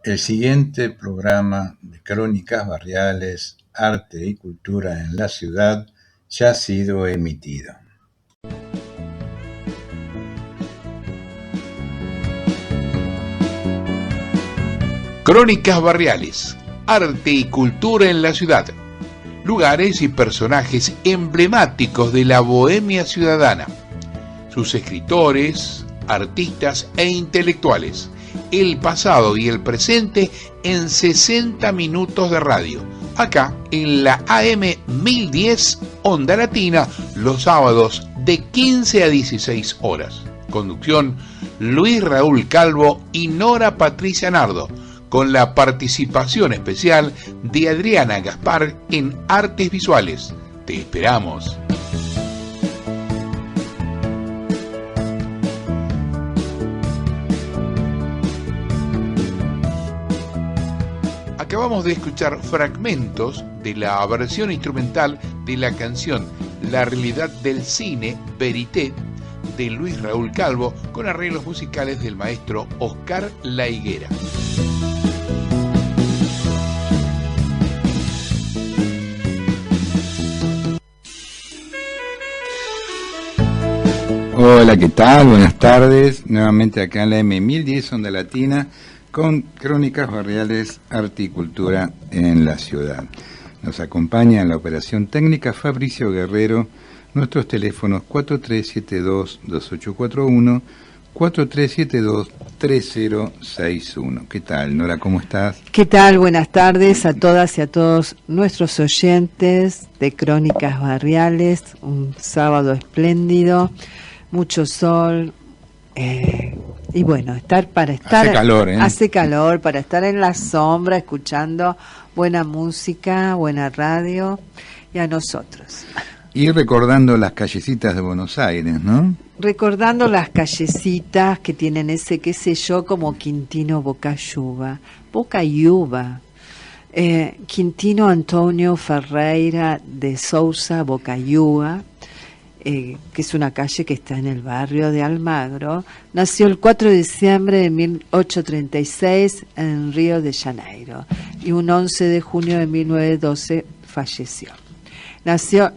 El siguiente programa de Crónicas Barriales, Arte y Cultura en la Ciudad ya ha sido emitido. Crónicas Barriales, Arte y Cultura en la Ciudad. Lugares y personajes emblemáticos de la bohemia ciudadana. Sus escritores, artistas e intelectuales. El pasado y el presente en 60 minutos de radio. Acá en la AM 1010 Onda Latina, los sábados de 15 a 16 horas. Conducción Luis Raúl Calvo y Nora Patricia Nardo, con la participación especial de Adriana Gaspar en Artes Visuales. Te esperamos. Acabamos de escuchar fragmentos de la versión instrumental de la canción La realidad del cine, Verité, de Luis Raúl Calvo, con arreglos musicales del maestro Oscar La Higuera. Hola, ¿qué tal? Buenas tardes. Nuevamente acá en la M1010 Onda Latina con Crónicas Barriales, Arte y Cultura en la Ciudad. Nos acompaña en la operación técnica Fabricio Guerrero. Nuestros teléfonos 4372-2841, 4372-3061. ¿Qué tal, Nora? ¿Cómo estás? ¿Qué tal? Buenas tardes a todas y a todos nuestros oyentes de Crónicas Barriales. Un sábado espléndido, mucho sol, y bueno, hace calor, hace calor, para estar en la sombra escuchando buena música, buena radio, y a nosotros. Y recordando las callecitas de Buenos Aires, ¿no? Recordando las callecitas que tienen ese, qué sé yo, como Quintino Bocayuva, Quintino Antonio Ferreira de Souza Bocayuva, que es una calle que está en el barrio de Almagro. Nació el 4 de diciembre de 1836 en Río de Janeiro y un 11 de junio de 1912 falleció. Nació,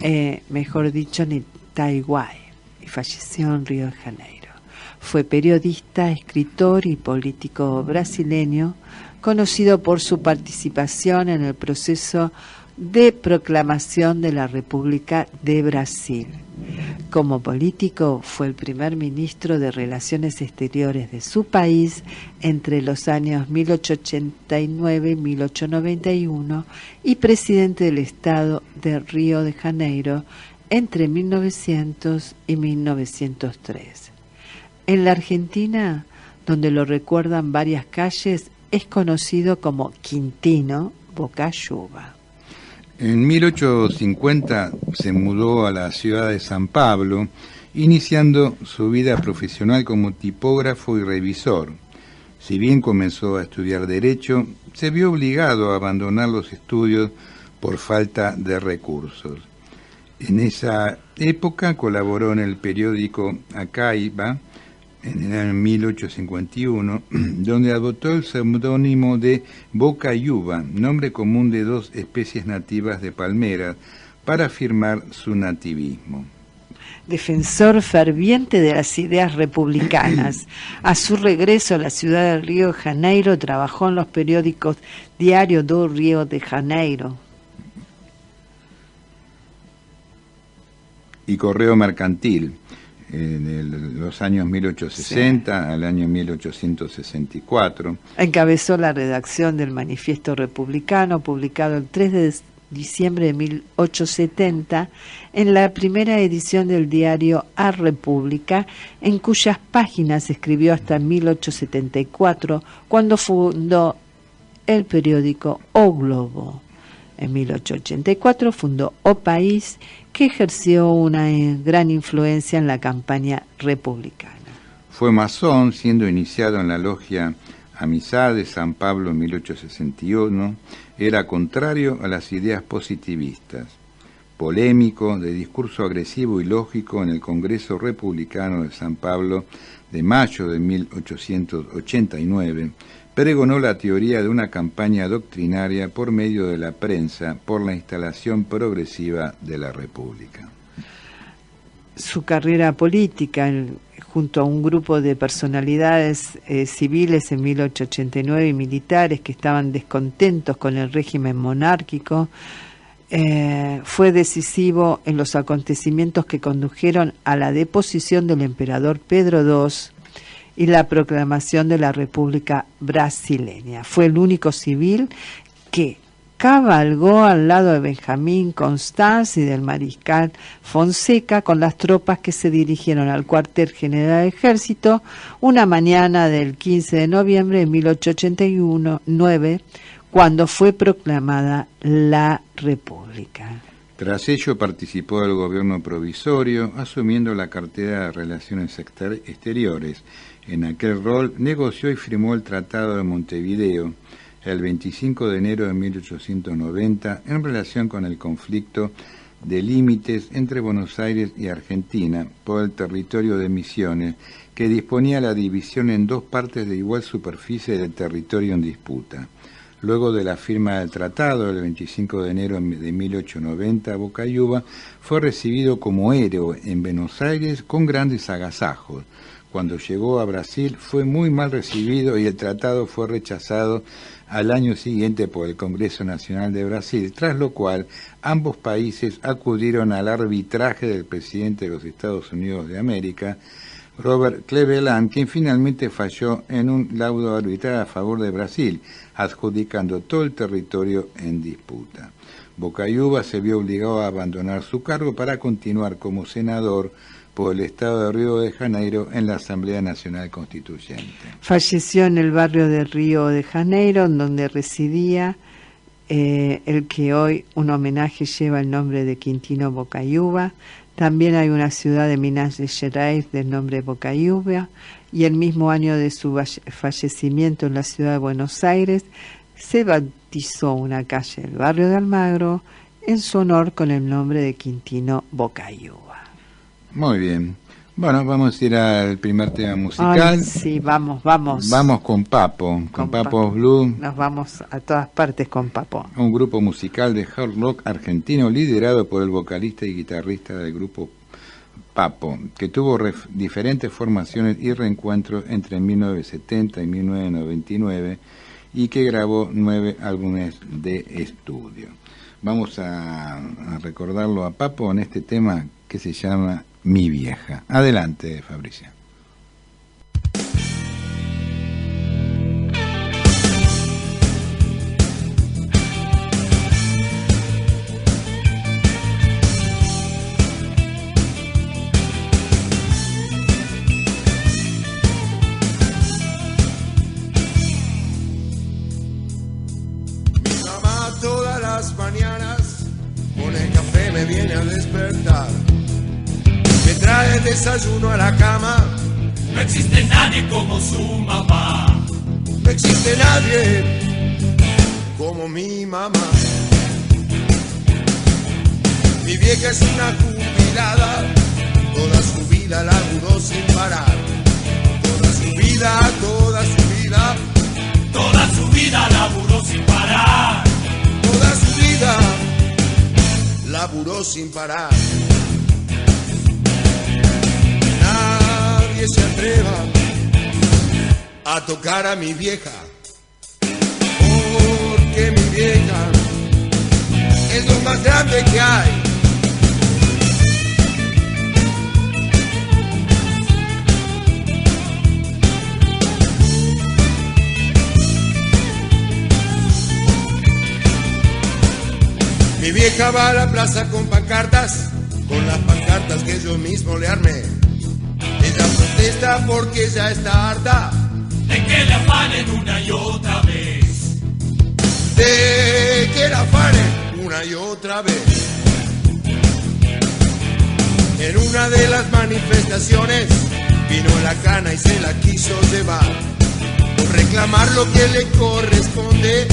mejor dicho, en Itaiguay y falleció en Río de Janeiro. Fue periodista, escritor y político brasileño, conocido por su participación en el proceso de proclamación de la República de Brasil. Como político, fue el primer ministro de Relaciones Exteriores de su país entre los años 1889 y 1891 y presidente del Estado de Río de Janeiro entre 1900 y 1903. En la Argentina, donde lo recuerdan varias calles, es conocido como Quintino Bocayuva. En 1850 se mudó a la ciudad de San Pablo, iniciando su vida profesional como tipógrafo y revisor. Si bien comenzó a estudiar Derecho, se vio obligado a abandonar los estudios por falta de recursos. En esa época colaboró en el periódico Acaiba, en el año 1851, donde adoptó el seudónimo de Bocayuva, nombre común de dos especies nativas de palmeras, para afirmar su nativismo. Defensor ferviente de las ideas republicanas. A su regreso a la ciudad de Río de Janeiro, trabajó en los periódicos Diario do Río de Janeiro y Correo Mercantil, en los años 1860 al año 1864. Encabezó la redacción del Manifiesto Republicano, publicado el 3 de diciembre de 1870, en la primera edición del diario A República, en cuyas páginas escribió hasta 1874, cuando fundó el periódico O Globo. En 1884 fundó O País, que ejerció una gran influencia en la campaña republicana. Fue masón, siendo iniciado en la logia Amistad de San Pablo en 1861. Era contrario a las ideas positivistas. Polémico, de discurso agresivo y lógico en el Congreso Republicano de San Pablo de mayo de 1889, pregonó la teoría de una campaña doctrinaria por medio de la prensa por la instalación progresiva de la República. Su carrera política, junto a un grupo de personalidades civiles en 1889 y militares que estaban descontentos con el régimen monárquico, fue decisivo en los acontecimientos que condujeron a la deposición del emperador Pedro II y la proclamación de la República Brasileña. Fue el único civil que cabalgó al lado de Benjamín Constant y del mariscal Fonseca con las tropas que se dirigieron al cuartel general del ejército una mañana del 15 de noviembre de 1889, cuando fue proclamada la República. Tras ello participó del gobierno provisorio, asumiendo la cartera de Relaciones Exteriores. En aquel rol negoció y firmó el Tratado de Montevideo el 25 de enero de 1890 en relación con el conflicto de límites entre Buenos Aires y Argentina por el territorio de Misiones, que disponía la división en dos partes de igual superficie del territorio en disputa. Luego de la firma del tratado, el 25 de enero de 1890, Bocaiúva fue recibido como héroe en Buenos Aires con grandes agasajos. Cuando llegó a Brasil fue muy mal recibido y el tratado fue rechazado al año siguiente por el Congreso Nacional de Brasil, tras lo cual ambos países acudieron al arbitraje del presidente de los Estados Unidos de América, Robert Cleveland, quien finalmente falló en un laudo arbitral a favor de Brasil, adjudicando todo el territorio en disputa. Bocaiúva se vio obligado a abandonar su cargo para continuar como senador por el estado de Río de Janeiro en la Asamblea Nacional Constituyente. Falleció en el barrio de Río de Janeiro, donde residía el que hoy un homenaje lleva el nombre de Quintino Bocaiúva. También hay una ciudad de Minas Gerais del nombre Bocaiúva, y el mismo año de su fallecimiento en la ciudad de Buenos Aires se bautizó una calle del barrio de Almagro en su honor con el nombre de Quintino Bocaiúva. Muy bien. Bueno, vamos a ir al primer tema musical. Ay, sí, vamos. Vamos con Papo, con Papo Blue. Nos vamos a todas partes con Papo. Un grupo musical de hard rock argentino liderado por el vocalista y guitarrista del grupo Papo, que tuvo diferentes formaciones y reencuentros entre 1970 y 1999 y que grabó 9 álbumes de estudio. Vamos a recordarlo a Papo en este tema que se llama Mi Vieja. Adelante, Fabricio. Mi mamá todas las mañanas con el café me viene a despertar. Me trae el desayuno a la cama. No existe nadie como su mamá. No existe nadie como mi mamá. Mi vieja es una jubilada, toda su vida laburó sin parar. Toda su vida, toda su vida. Toda su vida laburó sin parar. Toda su vida laburó sin parar. Nadie se atreva a tocar a mi vieja, porque mi vieja es lo más grande que hay. Mi vieja va a la plaza con pancartas, con las pancartas que yo mismo le armé. Ella protesta porque ya está harta de que le afanen una y otra vez. De que la afanen una y otra vez. En una de las manifestaciones vino la cana y se la quiso llevar. Por reclamar lo que le corresponde,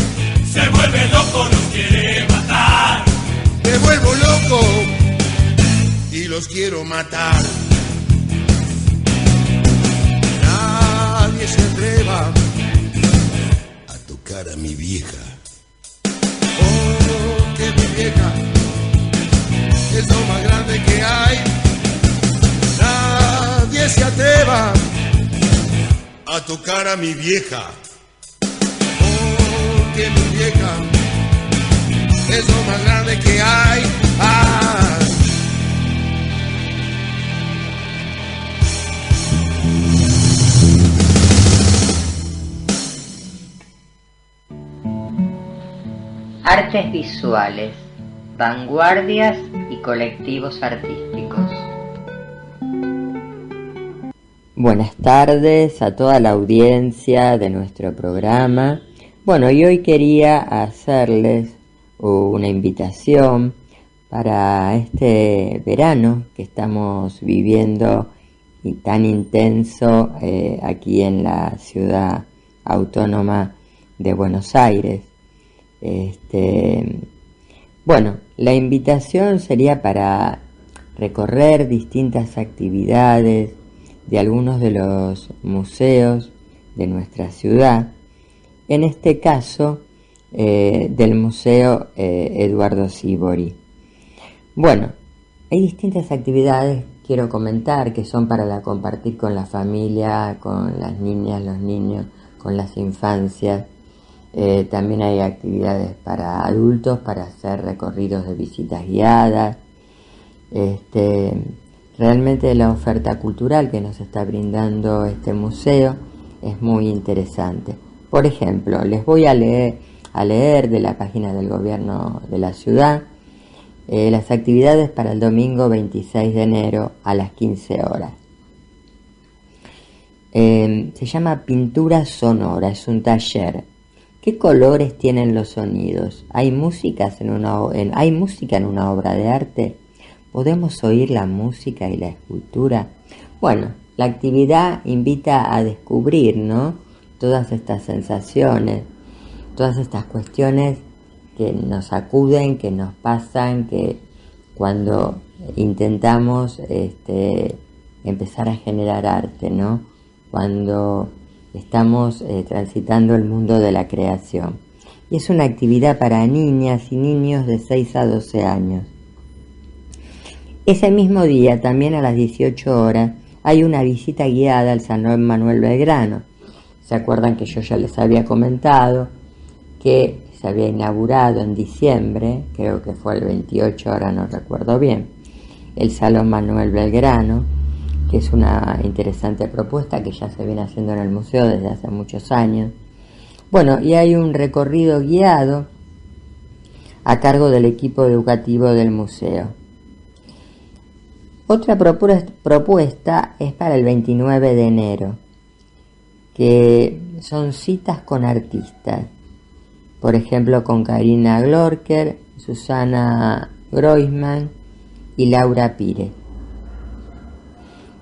se vuelve loco, los quiere matar. Me vuelvo loco y los quiero matar. Nadie se atreva tocar a mi vieja. Oh, que mi vieja es lo más grande que hay. Nadie se atreva a tocar a mi vieja. Oh, que mi vieja es lo más grande que hay. Ah. Artes visuales, vanguardias y colectivos artísticos. Buenas tardes a toda la audiencia de nuestro programa. Bueno, y hoy quería hacerles una invitación para este verano que estamos viviendo y tan intenso aquí en la ciudad autónoma de Buenos Aires. Bueno, la invitación sería para recorrer distintas actividades de algunos de los museos de nuestra ciudad, en este caso del Museo Eduardo Sívori. Bueno, hay distintas actividades, quiero comentar, que son para compartir con la familia, con las niñas, los niños, con las infancias. También hay actividades para adultos, para hacer recorridos de visitas guiadas. Realmente la oferta cultural que nos está brindando este museo es muy interesante. Por ejemplo, les voy a leer de la página del gobierno de la ciudad las actividades para el domingo 26 de enero a las 15 horas. Se llama Pintura Sonora, es un taller. ¿Qué colores tienen los sonidos? ¿Hay música en una obra de arte? ¿Podemos oír la música y la escultura? Bueno, la actividad invita a descubrir, ¿no?, todas estas sensaciones, todas estas cuestiones que nos acuden, que nos pasan, que cuando intentamos empezar a generar arte, ¿no?, cuando estamos transitando el mundo de la creación. Y es una actividad para niñas y niños de 6 a 12 años. Ese mismo día, también a las 18 horas, hay una visita guiada al Salón Manuel Belgrano. ¿Se acuerdan que yo ya les había comentado que se había inaugurado en diciembre, creo que fue el 28, ahora no recuerdo bien, el Salón Manuel Belgrano, que es una interesante propuesta que ya se viene haciendo en el museo desde hace muchos años. Bueno, y hay un recorrido guiado a cargo del equipo educativo del museo. Otra propuesta es para el 29 de enero, que son citas con artistas. Por ejemplo, con Karina Glorker, Susana Groisman y Laura Pires.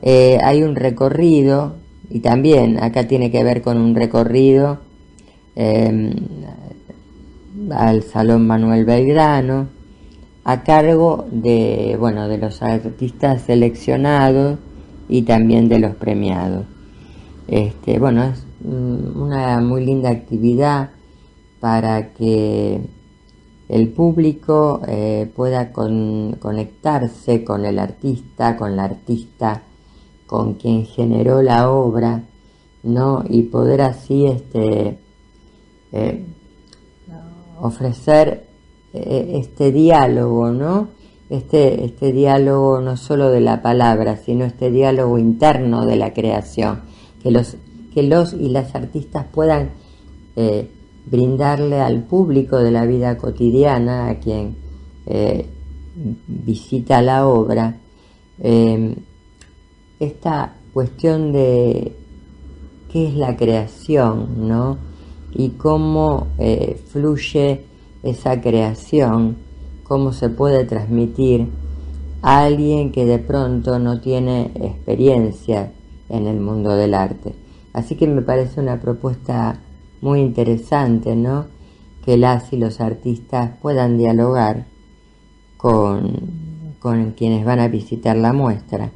Hay un recorrido, y también acá tiene que ver con un recorrido al Salón Manuel Belgrano, a cargo de los artistas seleccionados y también de los premiados. Es una muy linda actividad para que el público pueda conectarse con el artista, con la artista, con quien generó la obra, ¿no?, y poder así ofrecer este diálogo, ¿no?, este diálogo no solo de la palabra, sino este diálogo interno de la creación, que los y las artistas puedan brindarle al público de la vida cotidiana, a quien visita la obra, esta cuestión de qué es la creación, ¿no?, y cómo fluye esa creación, cómo se puede transmitir a alguien que de pronto no tiene experiencia en el mundo del arte. Así que me parece una propuesta muy interesante, ¿no?, que las y los artistas puedan dialogar con quienes van a visitar la muestra.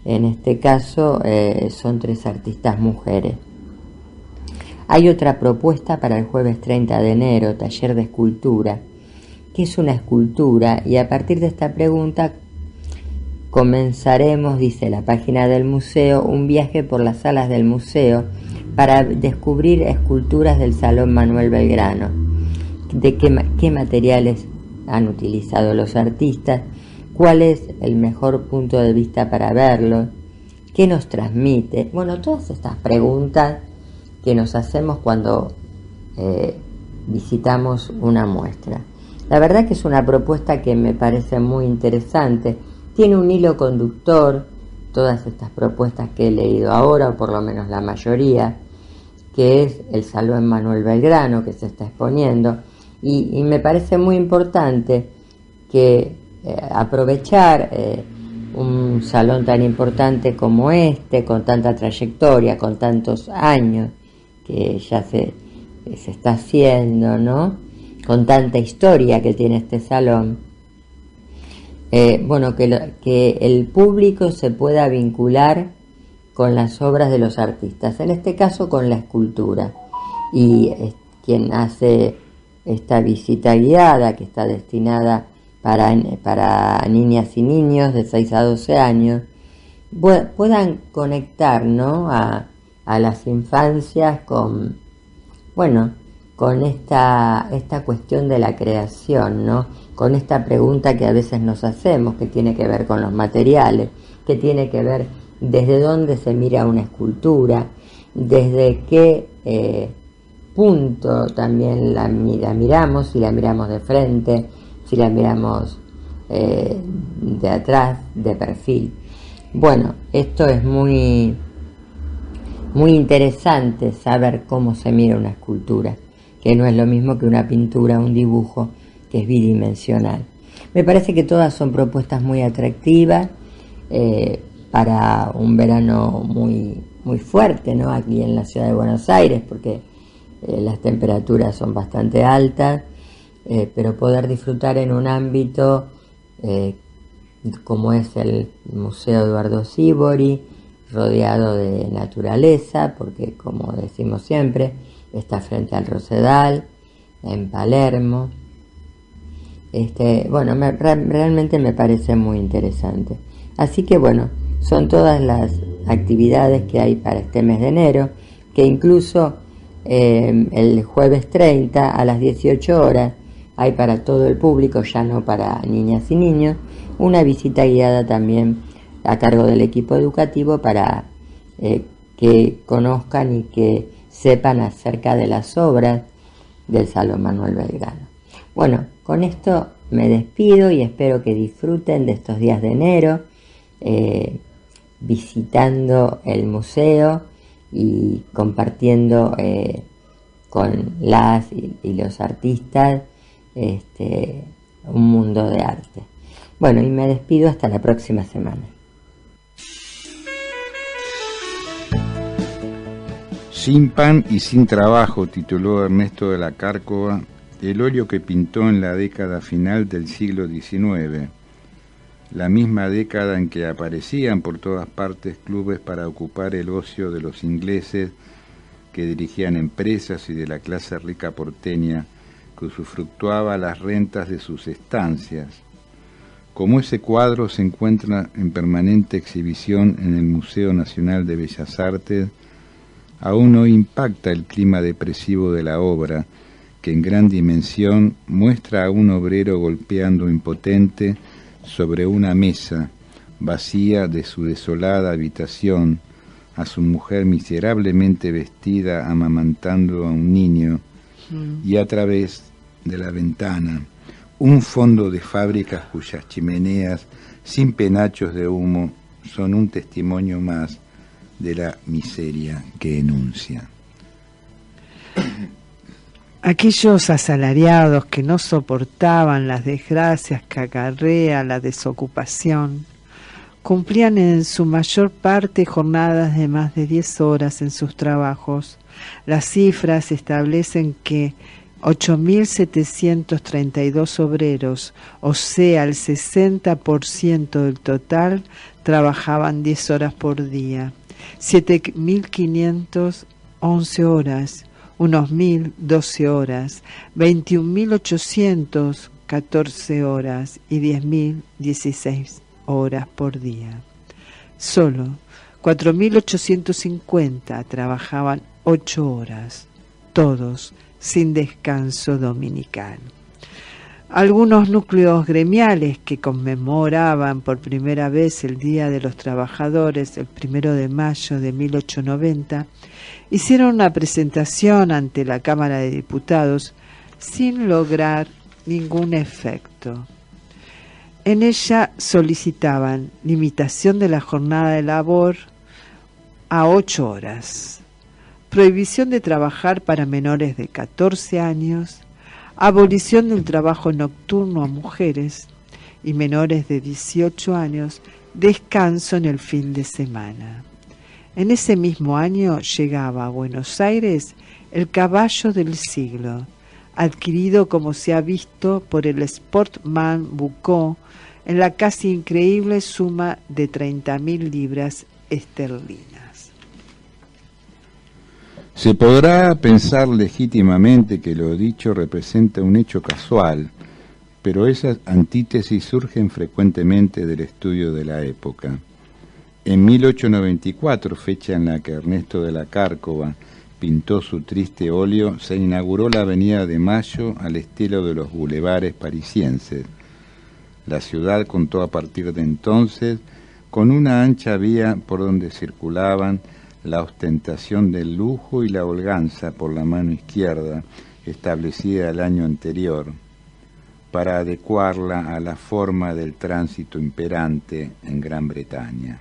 En este caso son 3 artistas mujeres. Hay otra propuesta para el jueves 30 de enero, taller de escultura. ¿Qué es una escultura? Y a partir de esta pregunta comenzaremos, dice la página del museo, un viaje por las salas del museo para descubrir esculturas del Salón Manuel Belgrano. De qué materiales han utilizado los artistas, cuál es el mejor punto de vista para verlo, qué nos transmite. Bueno, todas estas preguntas que nos hacemos cuando visitamos una muestra. La verdad que es una propuesta que me parece muy interesante. Tiene un hilo conductor, todas estas propuestas que he leído ahora, o por lo menos la mayoría, que es el Salón Manuel Belgrano que se está exponiendo, y me parece muy importante que aprovechar un salón tan importante como este, con tanta trayectoria, con tantos años que ya se está haciendo, ¿no? Con tanta historia que tiene este salón, bueno, que el público se pueda vincular con las obras de los artistas, en este caso con la escultura. Y quien hace esta visita guiada, que está destinada para niñas y niños de 6 a 12 años, puedan conectar, ¿no?, a las infancias con, bueno, con esta cuestión de la creación, ¿no?, con esta pregunta que a veces nos hacemos, que tiene que ver con los materiales, que tiene que ver desde dónde se mira una escultura, desde qué punto también la miramos, si la miramos de frente, si la miramos de atrás, de perfil. Bueno, esto es muy interesante, saber cómo se mira una escultura, que no es lo mismo que una pintura, un dibujo, que es bidimensional. Me parece que todas son propuestas muy atractivas para un verano muy fuerte, ¿no?, aquí en la ciudad de Buenos Aires, porque las temperaturas son bastante altas, pero poder disfrutar en un ámbito como es el Museo Eduardo Sívori, rodeado de naturaleza, porque como decimos siempre, está frente al Rosedal, en Palermo. Bueno, realmente me parece muy interesante. Así que bueno, son todas las actividades que hay para este mes de enero, que incluso el jueves 30 a las 18 horas hay para todo el público, ya no para niñas y niños, una visita guiada también a cargo del equipo educativo para que conozcan y que sepan acerca de las obras del Salón Manuel Belgrano. Bueno, con esto me despido y espero que disfruten de estos días de enero, visitando el museo y compartiendo con las y los artistas un mundo de arte. Bueno, y me despido hasta la próxima semana. Sin pan y sin trabajo, tituló Ernesto de la Cárcova el óleo que pintó en la década final del siglo XIX, la misma década en que aparecían por todas partes clubes para ocupar el ocio de los ingleses que dirigían empresas y de la clase rica porteña que usufructuaba las rentas de sus estancias. Como ese cuadro se encuentra en permanente exhibición en el Museo Nacional de Bellas Artes, aún hoy impacta el clima depresivo de la obra, que en gran dimensión muestra a un obrero golpeando impotente sobre una mesa vacía de su desolada habitación, a su mujer miserablemente vestida amamantando a un niño, y a través de la ventana un fondo de fábricas cuyas chimeneas sin penachos de humo son un testimonio más de la miseria que enuncia. Aquellos asalariados que no soportaban las desgracias que acarrea la desocupación, cumplían en su mayor parte jornadas de más de 10 horas en sus trabajos. Las cifras establecen que 8.732 obreros, o sea, el 60% del total, trabajaban 10 horas por día. 7.511 horas, unos 1.012 horas, 21.814 horas y 10.016 horas por día. Solo 4.850 trabajaban 8 horas, todos sin descanso dominical. Algunos núcleos gremiales que conmemoraban por primera vez el Día de los Trabajadores, el 1 de mayo de 1890, hicieron una presentación ante la Cámara de Diputados sin lograr ningún efecto. En ella solicitaban limitación de la jornada de labor a 8 horas, prohibición de trabajar para menores de 14 años, abolición del trabajo nocturno a mujeres y menores de 18 años, descanso en el fin de semana. En ese mismo año llegaba a Buenos Aires el caballo del siglo, adquirido como se ha visto por el Sportman Bucó en la casi increíble suma de 30.000 libras esterlinas. Se podrá pensar legítimamente que lo dicho representa un hecho casual, pero esas antítesis surgen frecuentemente del estudio de la época. En 1894, fecha en la que Ernesto de la Cárcova pintó su triste óleo, se inauguró la Avenida de Mayo al estilo de los bulevares parisienses. La ciudad contó a partir de entonces con una ancha vía por donde circulaban la ostentación del lujo y la holganza por la mano izquierda, establecida el año anterior, para adecuarla a la forma del tránsito imperante en Gran Bretaña.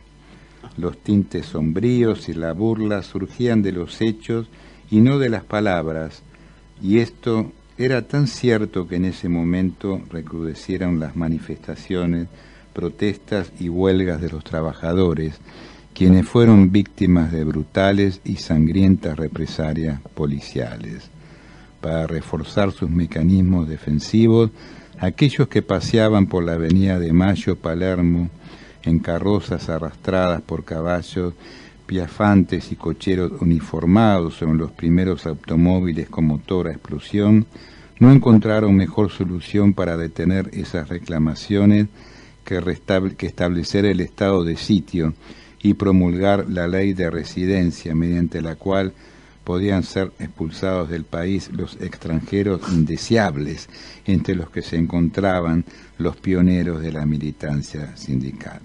Los tintes sombríos y la burla surgían de los hechos y no de las palabras, y esto era tan cierto que en ese momento recrudecieron las manifestaciones, protestas y huelgas de los trabajadores, quienes fueron víctimas de brutales y sangrientas represalias policiales. Para reforzar sus mecanismos defensivos, aquellos que paseaban por la Avenida de Mayo, Palermo, en carrozas arrastradas por caballos, piafantes y cocheros uniformados o en los primeros automóviles con motor a explosión, no encontraron mejor solución para detener esas reclamaciones que establecer el estado de sitio y promulgar la ley de residencia, mediante la cual podían ser expulsados del país los extranjeros indeseables, entre los que se encontraban los pioneros de la militancia sindical.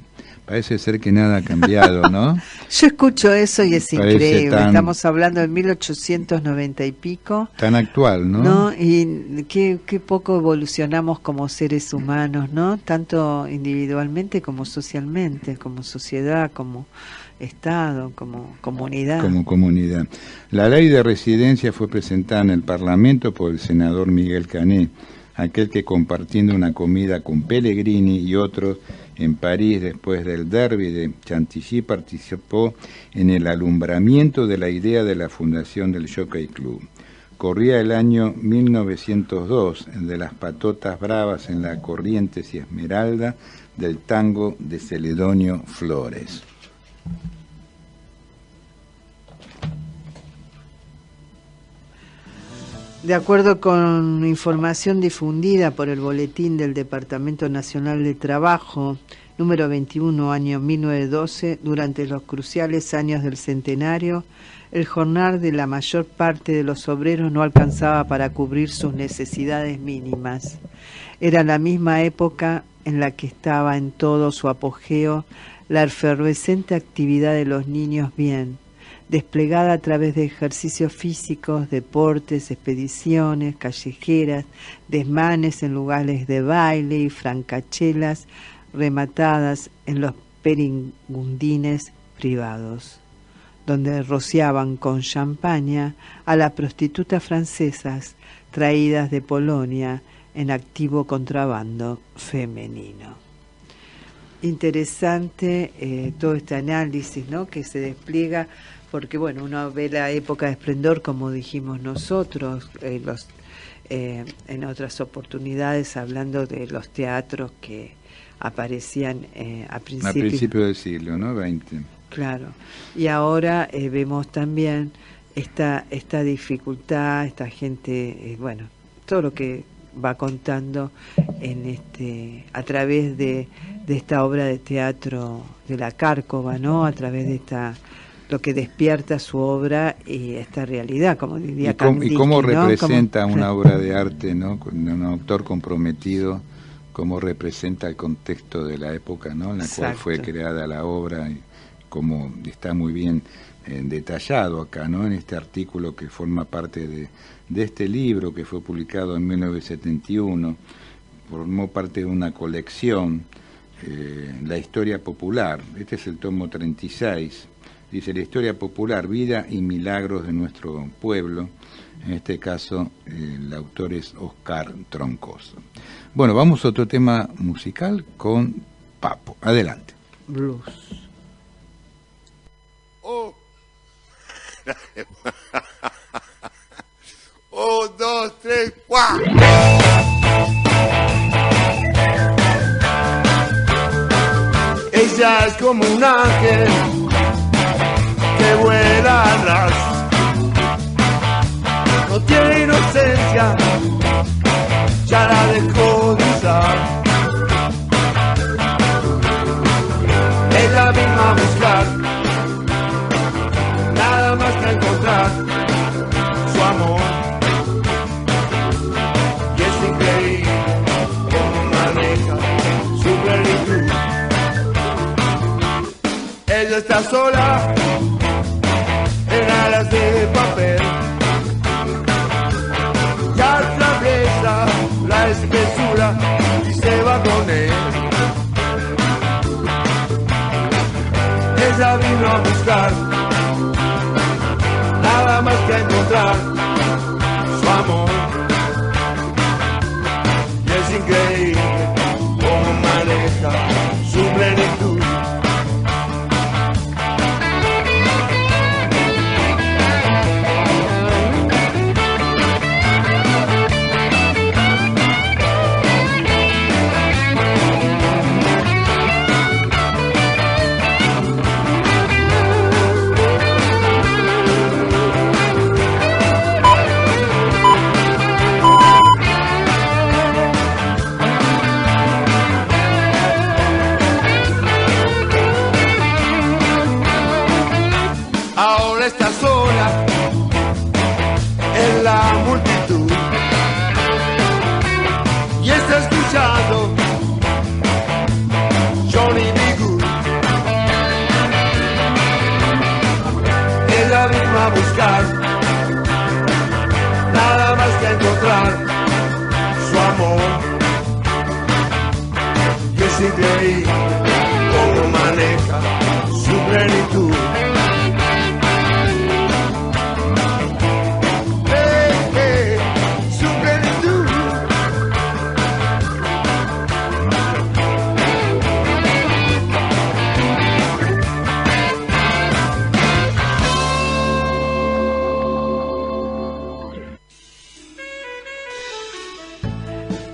Parece ser que nada ha cambiado, ¿no? Yo escucho eso y es increíble. Estamos hablando de 1890 y pico. Tan actual, ¿no? ¿No? Y qué poco evolucionamos como seres humanos, ¿no? Tanto individualmente como socialmente, como sociedad, como Estado, como comunidad. Como comunidad. La ley de residencia fue presentada en el Parlamento por el senador Miguel Cané, aquel que compartiendo una comida con Pellegrini y otros en París después del derbi de Chantilly participó en el alumbramiento de la idea de la fundación del Jockey Club. Corría el año 1902, el de las patotas bravas en la Corrientes y Esmeralda del tango de Celedonio Flores. De acuerdo con información difundida por el Boletín del Departamento Nacional de Trabajo, número 21, año 1912, durante los cruciales años del centenario, el jornal de la mayor parte de los obreros no alcanzaba para cubrir sus necesidades mínimas. Era la misma época en la que estaba en todo su apogeo la efervescente actividad de los niños bien, desplegada a través de ejercicios físicos, deportes, expediciones callejeras, desmanes en lugares de baile y francachelas rematadas en los peringundines privados, donde rociaban con champaña a las prostitutas francesas traídas de Polonia en activo contrabando femenino. Interesante todo este análisis, ¿no?, que se despliega, porque bueno, uno ve la época de esplendor, como dijimos nosotros, en otras oportunidades, hablando de los teatros que aparecían a principios del siglo, ¿no? 20. Claro, y ahora vemos también esta dificultad, esta gente, bueno, todo lo que va contando a través de esta obra de teatro de la Cárcova, ¿no? A través de lo que despierta su obra y esta realidad, como diría Kandinsky, y cómo ¿no? representa una obra de arte, ¿no? Con un autor comprometido, cómo representa el contexto de la época, ¿no? En la cual fue creada la obra, y cómo está muy bien detallado acá, ¿no? En este artículo que forma parte de este libro que fue publicado en 1971, formó parte de una colección, La Historia Popular. Este es el tomo 36. Dice: la historia popular, vida y milagros de nuestro pueblo. En este caso, el autor es Oscar Troncoso. Bueno, vamos a otro tema musical con Papo. Adelante. Blues. Oh. 1, 2, 3, 4. Ella es como un ángel que vuela al ras. No tiene inocencia, ya la dejó de usar. Ella vino a buscar, nada más que encontrar su amor. Y es increíble cómo maneja su plenitud. Ella está sola en alas de papel y atraviesa la espesura y se va con él. Ella vino a buscar, nada más que encontrar su amor. Y es increíble cómo maneja su plenitud. Ahora está sola en la multitud y está escuchando Johnny B. Good. Ella vino a buscar, nada más que encontrar su amor. Y es increíble cómo maneja su plenitud.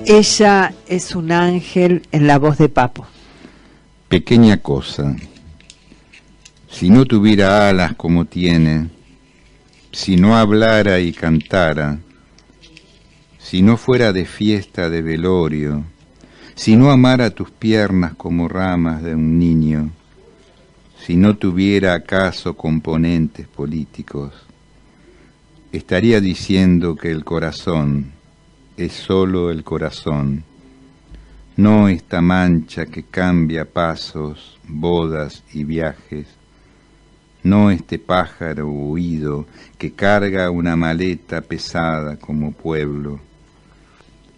Ella es un ángel en la voz de Papo. Pequeña cosa, si no tuviera alas como tiene, si no hablara y cantara, si no fuera de fiesta de velorio, si no amara tus piernas como ramas de un niño, si no tuviera acaso componentes políticos, estaría diciendo que el corazón es solo el corazón, no esta mancha que cambia pasos, bodas y viajes, no este pájaro huido que carga una maleta pesada como pueblo,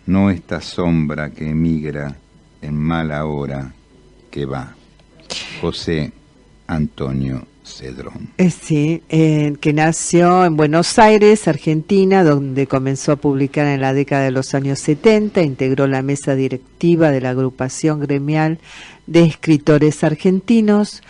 no esta sombra que emigra en mala hora que va. José Antonio Cedrón. Sí, que nació en Buenos Aires, Argentina, donde comenzó a publicar en la década de los años 70, integró la mesa directiva de la agrupación gremial de escritores argentinos,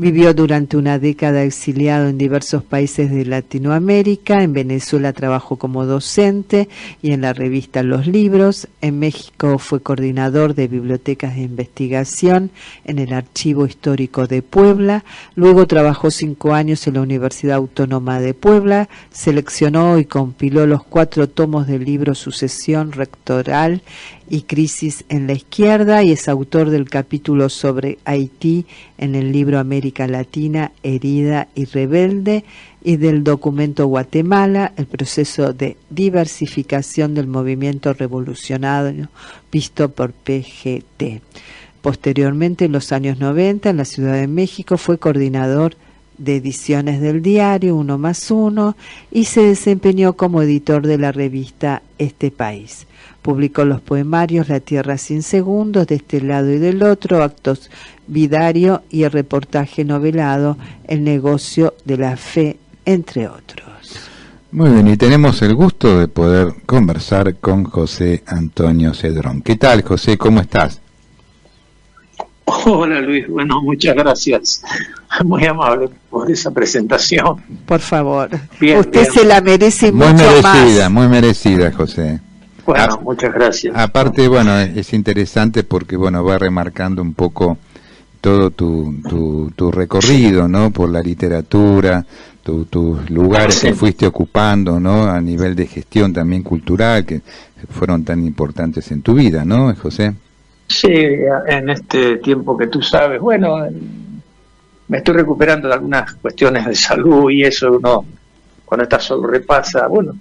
Vivió durante una década exiliado en diversos países de Latinoamérica. En Venezuela trabajó como docente y en la revista Los Libros. En México fue coordinador de bibliotecas de investigación en el Archivo Histórico de Puebla. Luego trabajó 5 años en la Universidad Autónoma de Puebla. Seleccionó y compiló los 4 tomos del libro Sucesión Rectoral y Crisis en la Izquierda, y es autor del capítulo sobre Haití en el libro América Latina, Herida y Rebelde, y del documento Guatemala, el proceso de diversificación del movimiento revolucionario visto por PGT. Posteriormente, en los años 90, en la Ciudad de México, fue coordinador de ediciones del diario 1+1 y se desempeñó como editor de la revista Este País. Publicó los poemarios La Tierra sin Segundos, De este lado y del otro, Actos Vidario y el reportaje novelado El negocio de la fe, entre otros. Muy bien, y tenemos el gusto de poder conversar con José Antonio Cedrón. ¿Qué tal, José? ¿Cómo estás? Hola Luis, bueno, muchas gracias, muy amable por esa presentación. Por favor, bien, usted bien. Se la merece Muy mucho merecida, más. muy merecida, José. Bueno, muchas gracias. Aparte, bueno, es interesante porque, bueno, va remarcando un poco todo tu recorrido, ¿no? Por la literatura, tus lugares Sí. que fuiste ocupando, ¿no? A nivel de gestión también cultural, que fueron tan importantes en tu vida, ¿no, José? Sí, en este tiempo que tú sabes, bueno, me estoy recuperando de algunas cuestiones de salud y eso uno, cuando está solo repasa, bueno,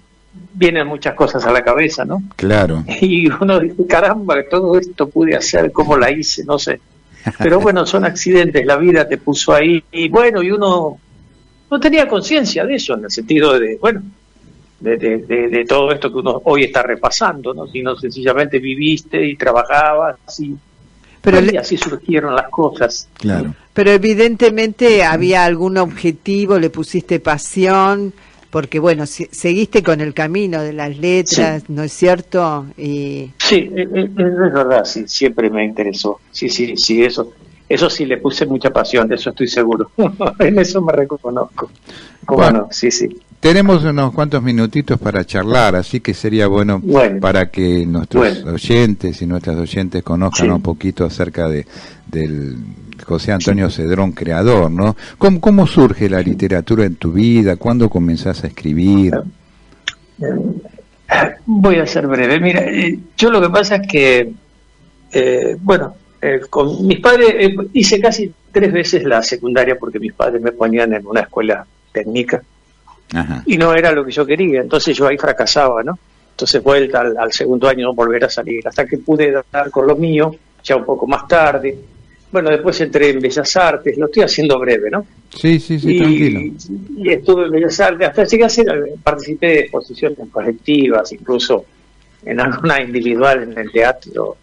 vienen muchas cosas a la cabeza, ¿no? Claro. Y uno dice, caramba, todo esto pude hacer, ¿cómo la hice? No sé. Pero bueno, son accidentes, la vida te puso ahí y bueno, y uno no tenía conciencia de eso, en el sentido de, bueno, de todo esto que uno hoy está repasando, ¿no? Sino sencillamente viviste y trabajabas y así surgieron las cosas. Claro. Pero evidentemente había algún objetivo, le pusiste pasión, porque bueno, seguiste con el camino de las letras, Sí. ¿no es cierto? Y Sí, es verdad, sí, siempre me interesó. Sí, eso sí le puse mucha pasión, de eso estoy seguro. En eso me reconozco. ¿Cómo Bueno. no? Sí, sí. Tenemos unos cuantos minutitos para charlar, así que sería bueno, para que nuestros oyentes y nuestras oyentes conozcan un poquito acerca del José Antonio Cedrón, creador, ¿no? ¿Cómo surge la literatura en tu vida? ¿Cuándo comenzás a escribir? Voy a ser breve. Mira, yo lo que pasa es que, con mis padres hice casi 3 veces la secundaria porque mis padres me ponían en una escuela técnica. Ajá. Y no era lo que yo quería, entonces yo ahí fracasaba, ¿no? Entonces vuelta al segundo año no volver a salir, hasta que pude dar con lo mío, ya un poco más tarde. Bueno, después entré en Bellas Artes, lo estoy haciendo breve, ¿no? Sí, tranquilo. Y estuve en Bellas Artes, hasta llegué a participé de exposiciones colectivas, incluso en alguna individual en el teatro,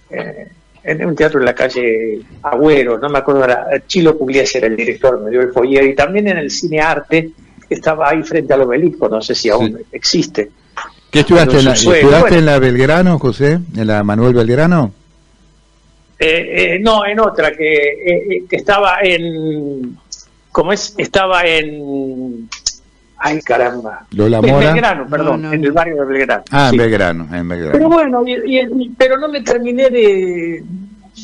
en un teatro en la calle Agüero, no me acuerdo, Chilo Pugliese era el director, me dio el foyer, y también en el Cine Arte, que estaba ahí frente al Obelisco, no sé si aún existe. ¿Qué estudiaste? ¿Estudiaste en la Belgrano, José? ¿En la Manuel Belgrano? No, en otra, que estaba en... ¿Cómo es? Estaba en... Ay, caramba. ¿Lola Mora? En Belgrano, perdón, en el barrio de Belgrano. Ah, sí. en Belgrano. Pero bueno, pero no me terminé de...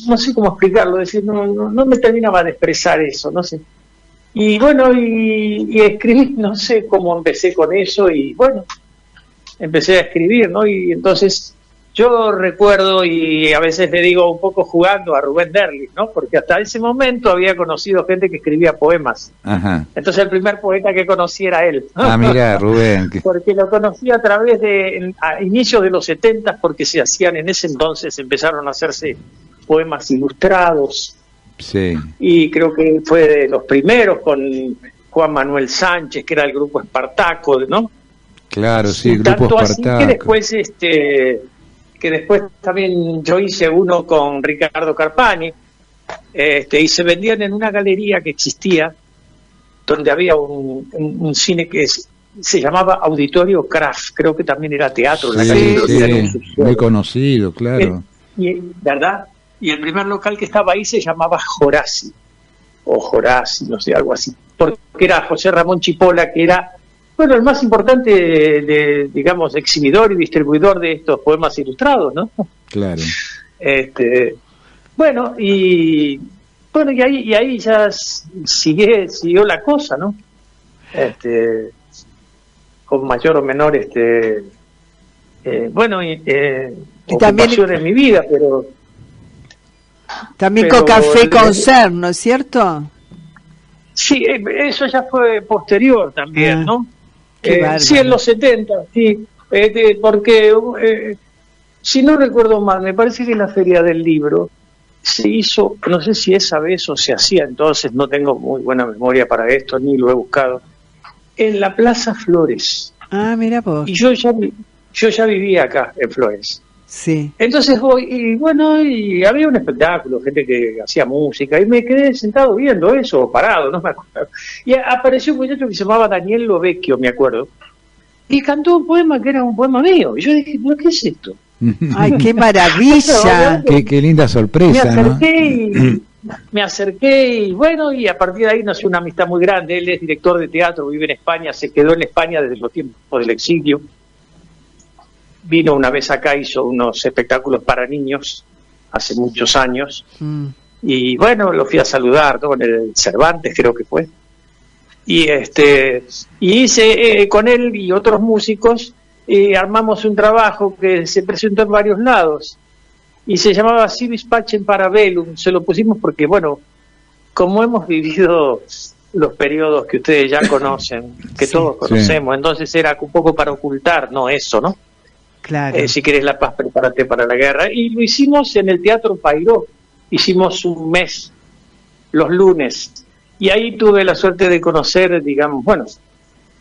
No sé cómo explicarlo, decir, no me terminaba de expresar eso, no sé. Y bueno, y escribí, no sé cómo empecé con eso, y bueno, empecé a escribir, ¿no? Y entonces yo recuerdo, y a veces le digo un poco jugando a Rubén Derlich, ¿no? Porque hasta ese momento había conocido gente que escribía poemas. Ajá. Entonces el primer poeta que conocí era él. Ah, mira, Rubén. Porque lo conocí a través a inicios de los 70, porque se hacían en ese entonces, empezaron a hacerse poemas ilustrados. Sí. Y creo que fue de los primeros con Juan Manuel Sánchez, que era el grupo Espartaco, ¿no? Claro, sí, el tanto grupo así Espartaco. que después también yo hice uno con Ricardo Carpani, y se vendían en una galería que existía, donde había un cine que se llamaba Auditorio Kraft, creo que también era teatro. Sí, en la calle muy conocido, claro. ¿Verdad? Y el primer local que estaba ahí se llamaba Jorasi. o Jorás, no sé, algo así, porque era José Ramón Chipola, que era, bueno, el más importante, digamos, exhibidor y distribuidor de estos poemas ilustrados, ¿no? Claro. Bueno, y ahí ya siguió la cosa, ¿no? Con mayor o menor, ocupación en mi vida, pero... También con Café Concert, ¿no es cierto? Sí, eso ya fue posterior también, ¿no? Sí, en los 70, sí, porque si no recuerdo mal, me parece que en la Feria del Libro se hizo, no sé si esa vez o se hacía entonces, no tengo muy buena memoria para esto, ni lo he buscado, en la Plaza Flores. Ah, mira vos. Y yo ya vivía acá, en Flores. Sí. Entonces voy, y había un espectáculo, gente que hacía música, y me quedé sentado viendo eso, parado, no me acuerdo. Y apareció un muchacho que se llamaba Daniel Lovecchio, me acuerdo, y cantó un poema que era un poema mío. Y yo dije, ¿pero qué es esto? ¡Ay, qué maravilla! Qué linda sorpresa, me acerqué y bueno, y a partir de ahí nació una amistad muy grande. Él es director de teatro, vive en España, se quedó en España desde los tiempos del exilio. Vino una vez acá, hizo unos espectáculos para niños hace muchos años. Y bueno, lo fui a saludar, ¿no? En el Cervantes creo que fue. Y hice con él y otros músicos, armamos un trabajo que se presentó en varios lados y se llamaba Civis Pacem Parabellum. Se lo pusimos porque, bueno, como hemos vivido los periodos que ustedes ya conocen, que todos conocemos, entonces era un poco para ocultar, no eso, ¿no? Claro. Si querés la paz, prepárate para la guerra. Y lo hicimos en el Teatro Pairó, hicimos un mes, los lunes, y ahí tuve la suerte de conocer, digamos, bueno,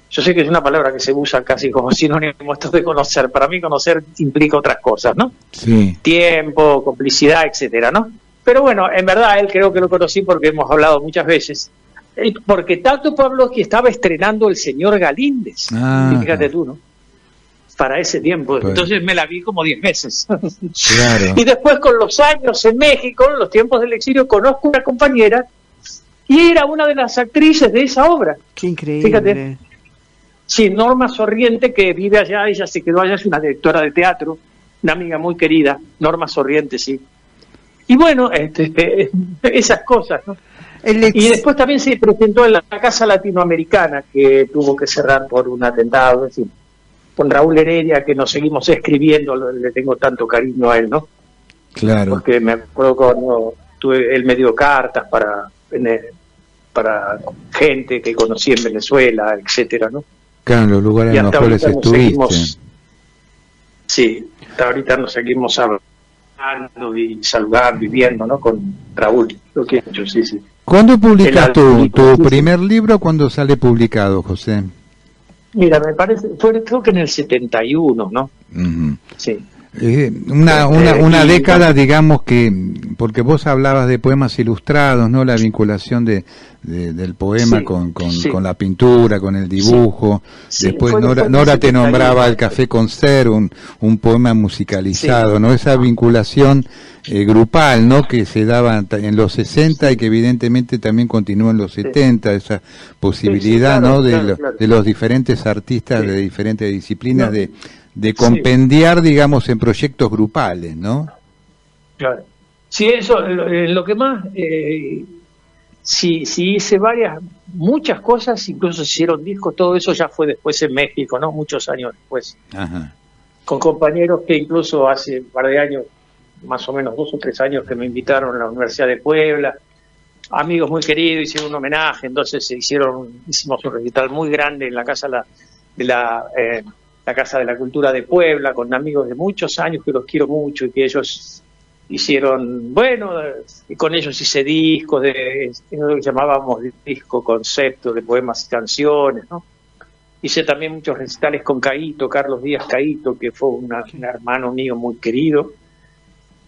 yo sé que es una palabra que se usa casi como sinónimo esto de conocer. Para mí conocer implica otras cosas, ¿no? Sí. Tiempo, complicidad, etcétera, ¿no? Pero bueno, en verdad él creo que lo conocí porque hemos hablado muchas veces. Porque Tato Pavlovsky estaba estrenando El Señor Galíndez. Fíjate tú, ¿no? Para ese tiempo. Pues. Entonces me la vi como 10 veces. Claro. Y después con los años en México, en los tiempos del exilio, conozco una compañera y era una de las actrices de esa obra. Qué increíble. Fíjate. Sí, Norma Sorriente, que vive allá, ella se quedó allá, es una directora de teatro, una amiga muy querida, Norma Sorriente, sí. Y bueno, esas cosas, ¿no? Y después también se presentó en la Casa Latinoamericana, que tuvo que cerrar por un atentado, es decir, con Raúl Heredia, que nos seguimos escribiendo, le tengo tanto cariño a él, ¿no? Claro. Porque me acuerdo cuando él me dio cartas para gente que conocí en Venezuela, etcétera, ¿no? Claro, en los lugares en los cuales estuviste. Sí, hasta ahorita nos seguimos hablando y saludando, viviendo, ¿no? Con Raúl, lo que he hecho, sí. ¿Cuándo publicas tu primer libro? ¿Cuándo sale publicado, José? Mira, me parece, creo que en el 71, ¿no? Uh-huh. Sí. Una década, digamos, que porque vos hablabas de poemas ilustrados, ¿no? La vinculación del poema con la pintura, con el dibujo. Sí. Después Nora te nombraba El Café Concert, un poema musicalizado, ¿no? Esa vinculación grupal, ¿no? Que se daba en los 60 y que evidentemente también continúa en los 70, esa posibilidad, claro, ¿no? De los diferentes artistas de diferentes disciplinas de compendiar, digamos, en proyectos grupales, ¿no? Claro. Sí, eso, lo que más, sí hice muchas cosas, incluso se hicieron discos, todo eso ya fue después en México, ¿no? Muchos años después. Ajá. Con compañeros que incluso hace un par de años, más o menos 2 o 3 años, que me invitaron a la Universidad de Puebla, amigos muy queridos, hicieron un homenaje, entonces hicimos un recital muy grande en la casa la Casa de la Cultura de Puebla, con amigos de muchos años que los quiero mucho y que ellos hicieron, bueno, y con ellos hice discos lo que llamábamos disco concepto de poemas y canciones, ¿no? Hice también muchos recitales con Caíto, Carlos Díaz Caíto, que fue un hermano mío muy querido.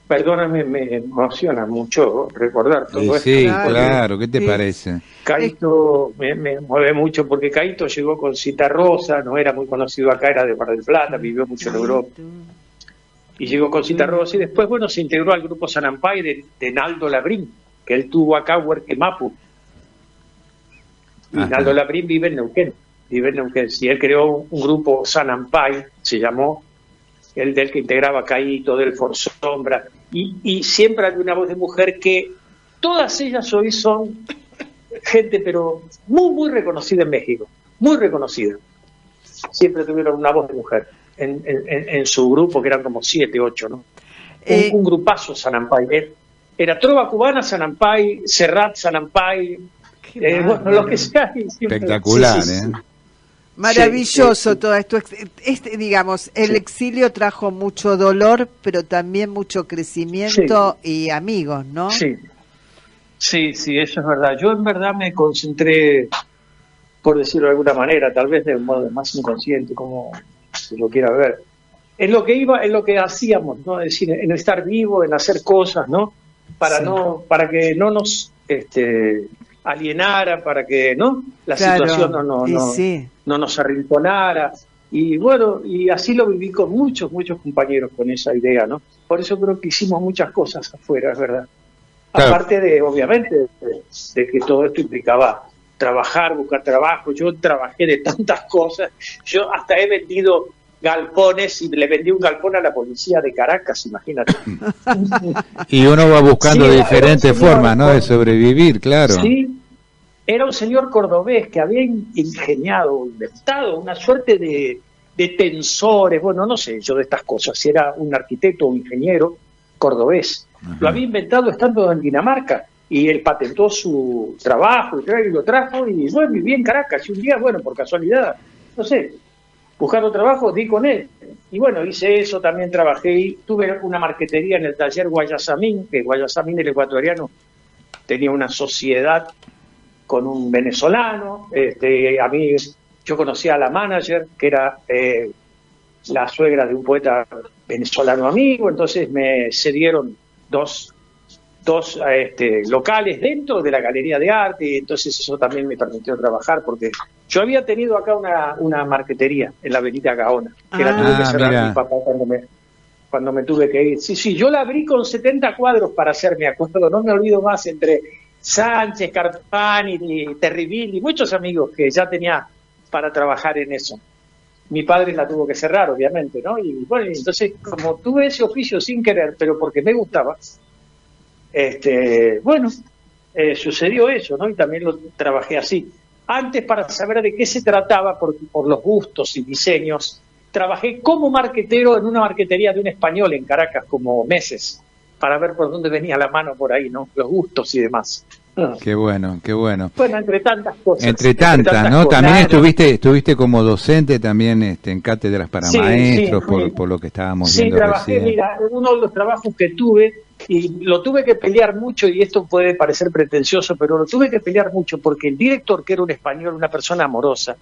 Perdóname, me emociona mucho recordar todo esto. Sí, claro, ¿qué te parece? Caíto me mueve mucho porque Caíto llegó con Cita Rosa, no era muy conocido acá, era de Mar del Plata, vivió mucho en Europa. Y llegó con Cita Rosa y después, bueno, se integró al grupo Sanampay de Naldo Labrín, que él tuvo acá Huerque Mapu. Y Naldo Labrín vive en Neuquén. Sí, él creó un grupo Sanampai, se llamó, el del que integraba Caíto, del Forsombra, y siempre había una voz de mujer que todas ellas hoy son gente, pero muy, muy reconocida en México, muy reconocida. Siempre tuvieron una voz de mujer en su grupo, que eran como 7, 8, ¿no? Un grupazo Sanampai. Era Trova Cubana, Sanampai, Serrat, Sanampai, bueno, lo que sea. Espectacular, sí. Maravilloso todo esto. Digamos, el exilio trajo mucho dolor, pero también mucho crecimiento y amigos, ¿no? Sí, eso es verdad. Yo en verdad me concentré, por decirlo de alguna manera, tal vez de un modo más inconsciente, como se lo quiera ver, en lo que hacíamos, ¿no? Es decir, en estar vivo, en hacer cosas, ¿no? Para que no nos alienara, para que la situación no nos arrinconara. Y bueno, y así lo viví con muchos compañeros con esa idea, ¿no? Por eso creo que hicimos muchas cosas afuera, es verdad. Claro. Aparte de, obviamente, de que todo esto implicaba trabajar, buscar trabajo. Yo trabajé de tantas cosas. Yo hasta he vendido galpones y le vendí un galpón a la policía de Caracas, imagínate. Y uno va buscando diferentes formas, ¿no?, de sobrevivir, claro. Sí, era un señor cordobés que había inventado una suerte de tensores, bueno, no sé yo de estas cosas, si era un arquitecto o un ingeniero cordobés. Ajá. Lo había inventado estando en Dinamarca, y él patentó su trabajo y lo trajo, y bueno, viví en Caracas, y un día, bueno, por casualidad, no sé, buscando trabajo, di con él. Y bueno, hice eso, también trabajé y tuve una marquetería en el taller Guayasamín, que Guayasamín, el ecuatoriano, tenía una sociedad con un venezolano. Yo conocía a la manager, que era la suegra de un poeta venezolano amigo, entonces me cedieron dos locales dentro de la galería de arte, y entonces eso también me permitió trabajar, porque yo había tenido acá una marquetería en la avenida Gaona, que la tuve que cerrar mi papá cuando me tuve que ir. Sí, yo la abrí con 70 cuadros para hacer, me acuerdo, no me olvido más, entre Sánchez, Carpani, Terribili, muchos amigos que ya tenía para trabajar en eso. Mi padre la tuvo que cerrar, obviamente, ¿no? Y bueno, entonces, como tuve ese oficio sin querer, pero porque me gustaba, sucedió eso, ¿no? Y también lo trabajé así. Antes, para saber de qué se trataba, por los gustos y diseños, trabajé como marquetero en una marquetería de un español en Caracas, como meses, para ver por dónde venía la mano por ahí, ¿no? Los gustos y demás. Qué bueno, qué bueno. Bueno, entre tantas cosas. Entre tantas, ¿no? También estuviste como docente también en cátedras para maestros, por lo que estábamos viendo. Sí, trabajé, recién. Mira, uno de los trabajos que tuve, y lo tuve que pelear mucho, y esto puede parecer pretencioso, pero lo tuve que pelear mucho porque el director, que era un español, una persona amorosa,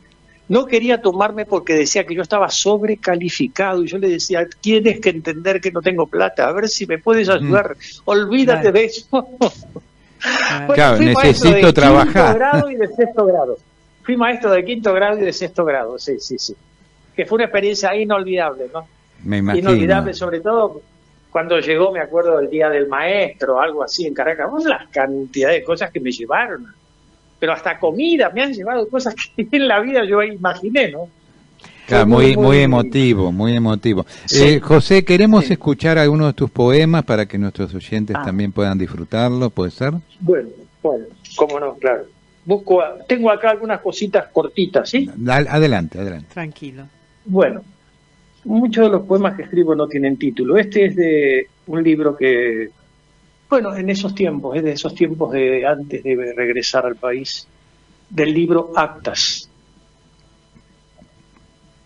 no quería tomarme porque decía que yo estaba sobrecalificado, y yo le decía, tienes que entender que no tengo plata, a ver si me puedes ayudar, olvídate de eso. Bueno, claro, necesito trabajar. Grado y de sexto grado. Fui maestro de 5º grado y de 6º grado, sí. Que fue una experiencia inolvidable, ¿no? Me imagino. Inolvidable, sobre todo cuando llegó, me acuerdo del Día del Maestro, algo así en Caracas, la cantidad de cosas que me llevaron. Pero hasta comida, me han llevado cosas que en la vida yo imaginé, ¿no? Claro, muy emotivo, muy emotivo. Sí. José, queremos escuchar algunos de tus poemas para que nuestros oyentes también puedan disfrutarlo, ¿puede ser? Bueno, cómo no, claro. Tengo acá algunas cositas cortitas, ¿sí? Adelante. Tranquilo. Bueno, muchos de los poemas que escribo no tienen título. Este es de un libro que, bueno, en esos tiempos, es de esos tiempos de antes de regresar al país, del libro Actas.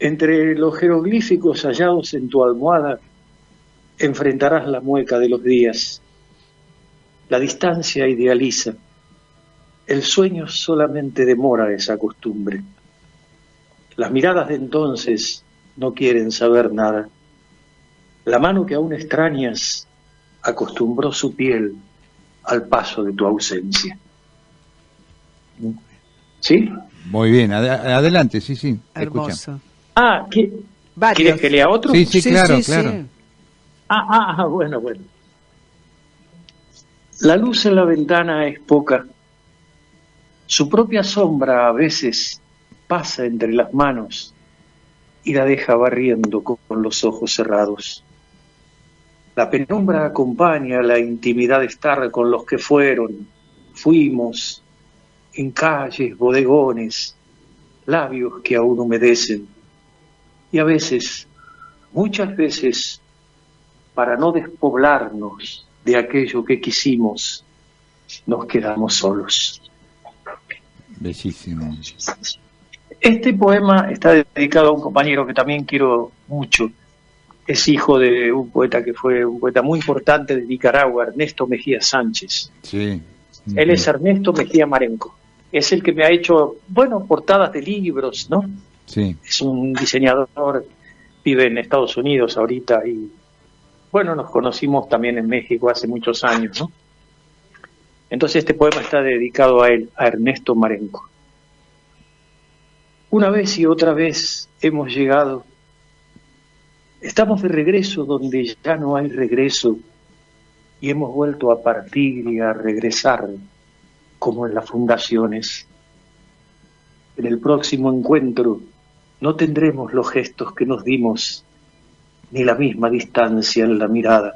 Entre los jeroglíficos hallados en tu almohada, enfrentarás la mueca de los días. La distancia idealiza. El sueño solamente demora esa costumbre. Las miradas de entonces no quieren saber nada. La mano que aún extrañas acostumbró su piel al paso de tu ausencia. ¿Sí? Muy bien, adelante, sí. Hermoso. ¿Quieres que lea otro? Sí, claro. Bueno. La luz en la ventana es poca. Su propia sombra a veces pasa entre las manos y la deja barriendo con los ojos cerrados. La penumbra acompaña la intimidad de estar con los que fuimos, en calles, bodegones, labios que aún humedecen. Y a veces, muchas veces, para no despoblarnos de aquello que quisimos, nos quedamos solos. Bellísimo. Este poema está dedicado a un compañero que también quiero mucho. Es hijo de un poeta que fue un poeta muy importante de Nicaragua, Ernesto Mejía Sánchez. Sí. Él es Ernesto Mejía Marenco. Es el que me ha hecho, portadas de libros, ¿no? Sí. Es un diseñador, vive en Estados Unidos ahorita y, nos conocimos también en México hace muchos años, ¿no? Entonces este poema está dedicado a él, a Ernesto Marenco. Una vez y otra vez hemos llegado. Estamos de regreso donde ya no hay regreso y hemos vuelto a partir y a regresar como en las fundaciones. En el próximo encuentro no tendremos los gestos que nos dimos ni la misma distancia en la mirada.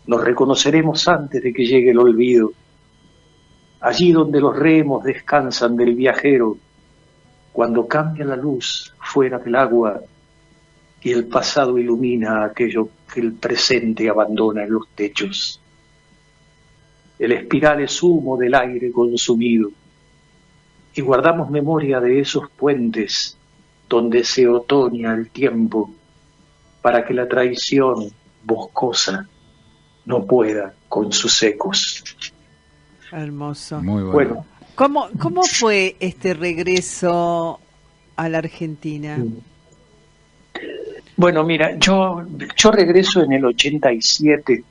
Nos reconoceremos antes de que llegue el olvido, allí donde los remos descansan del viajero, cuando cambia la luz fuera del agua y el pasado ilumina aquello que el presente abandona en los techos. El espiral es humo del aire consumido y guardamos memoria de esos puentes donde se otoña el tiempo para que la traición boscosa no pueda con sus ecos. Hermoso. Muy bueno. ¿Cómo fue este regreso a la Argentina? Bueno, mira, yo regreso en el 87,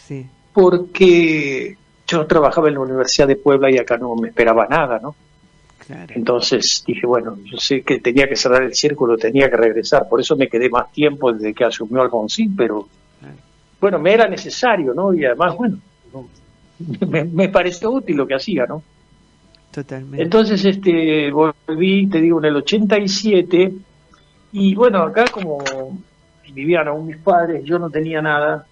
Sí. porque yo trabajaba en la Universidad de Puebla y acá no me esperaba nada, ¿no? Claro. Entonces dije, yo sé que tenía que cerrar el círculo, tenía que regresar, por eso me quedé más tiempo desde que asumió Alfonsín, pero me era necesario, ¿no? Y además, me pareció útil lo que hacía, ¿no? Totalmente. Entonces, volví, te digo, en el 87, y acá como vivían aún mis padres, yo no tenía nada,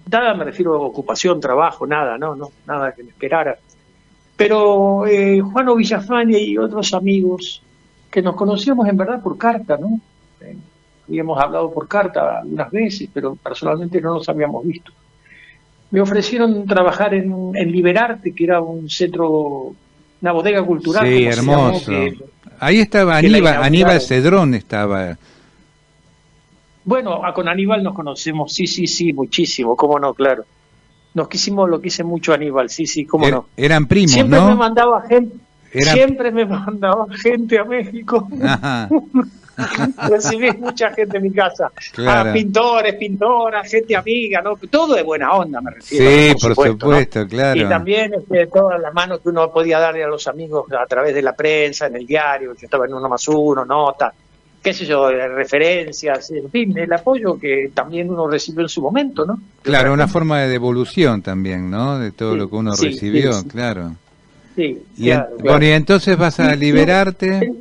me refiero a ocupación, trabajo, nada, nada que me esperara. Pero Juano Villafañe y otros amigos que nos conocíamos en verdad por carta, ¿no? Habíamos hablado por carta algunas veces, pero personalmente no nos habíamos visto. Me ofrecieron trabajar en Liberarte, que era un centro, una bodega cultural. Sí, hermoso. Ahí estaba Aníbal Cedrón estaba. Con Aníbal nos conocemos, sí, muchísimo, cómo no, claro. Lo quise mucho Aníbal, sí, cómo no. Eran primos, siempre ¿no? Siempre me mandaba gente a México. Ajá. Recibí mucha gente en mi casa. Claro. Pintores, pintoras, gente amiga, ¿no? Todo de buena onda, me refiero. Sí, ¿no? por supuesto, ¿no? Claro. Y también todas las manos que uno podía darle a los amigos a través de la prensa, en el diario, yo estaba en 1+1, nota, qué sé yo, referencias, en fin, el apoyo que también uno recibió en su momento, ¿no? Claro, una forma de devolución también, ¿no? De todo lo que uno recibió, claro. Sí, claro. Bueno, y entonces vas a Liberarte.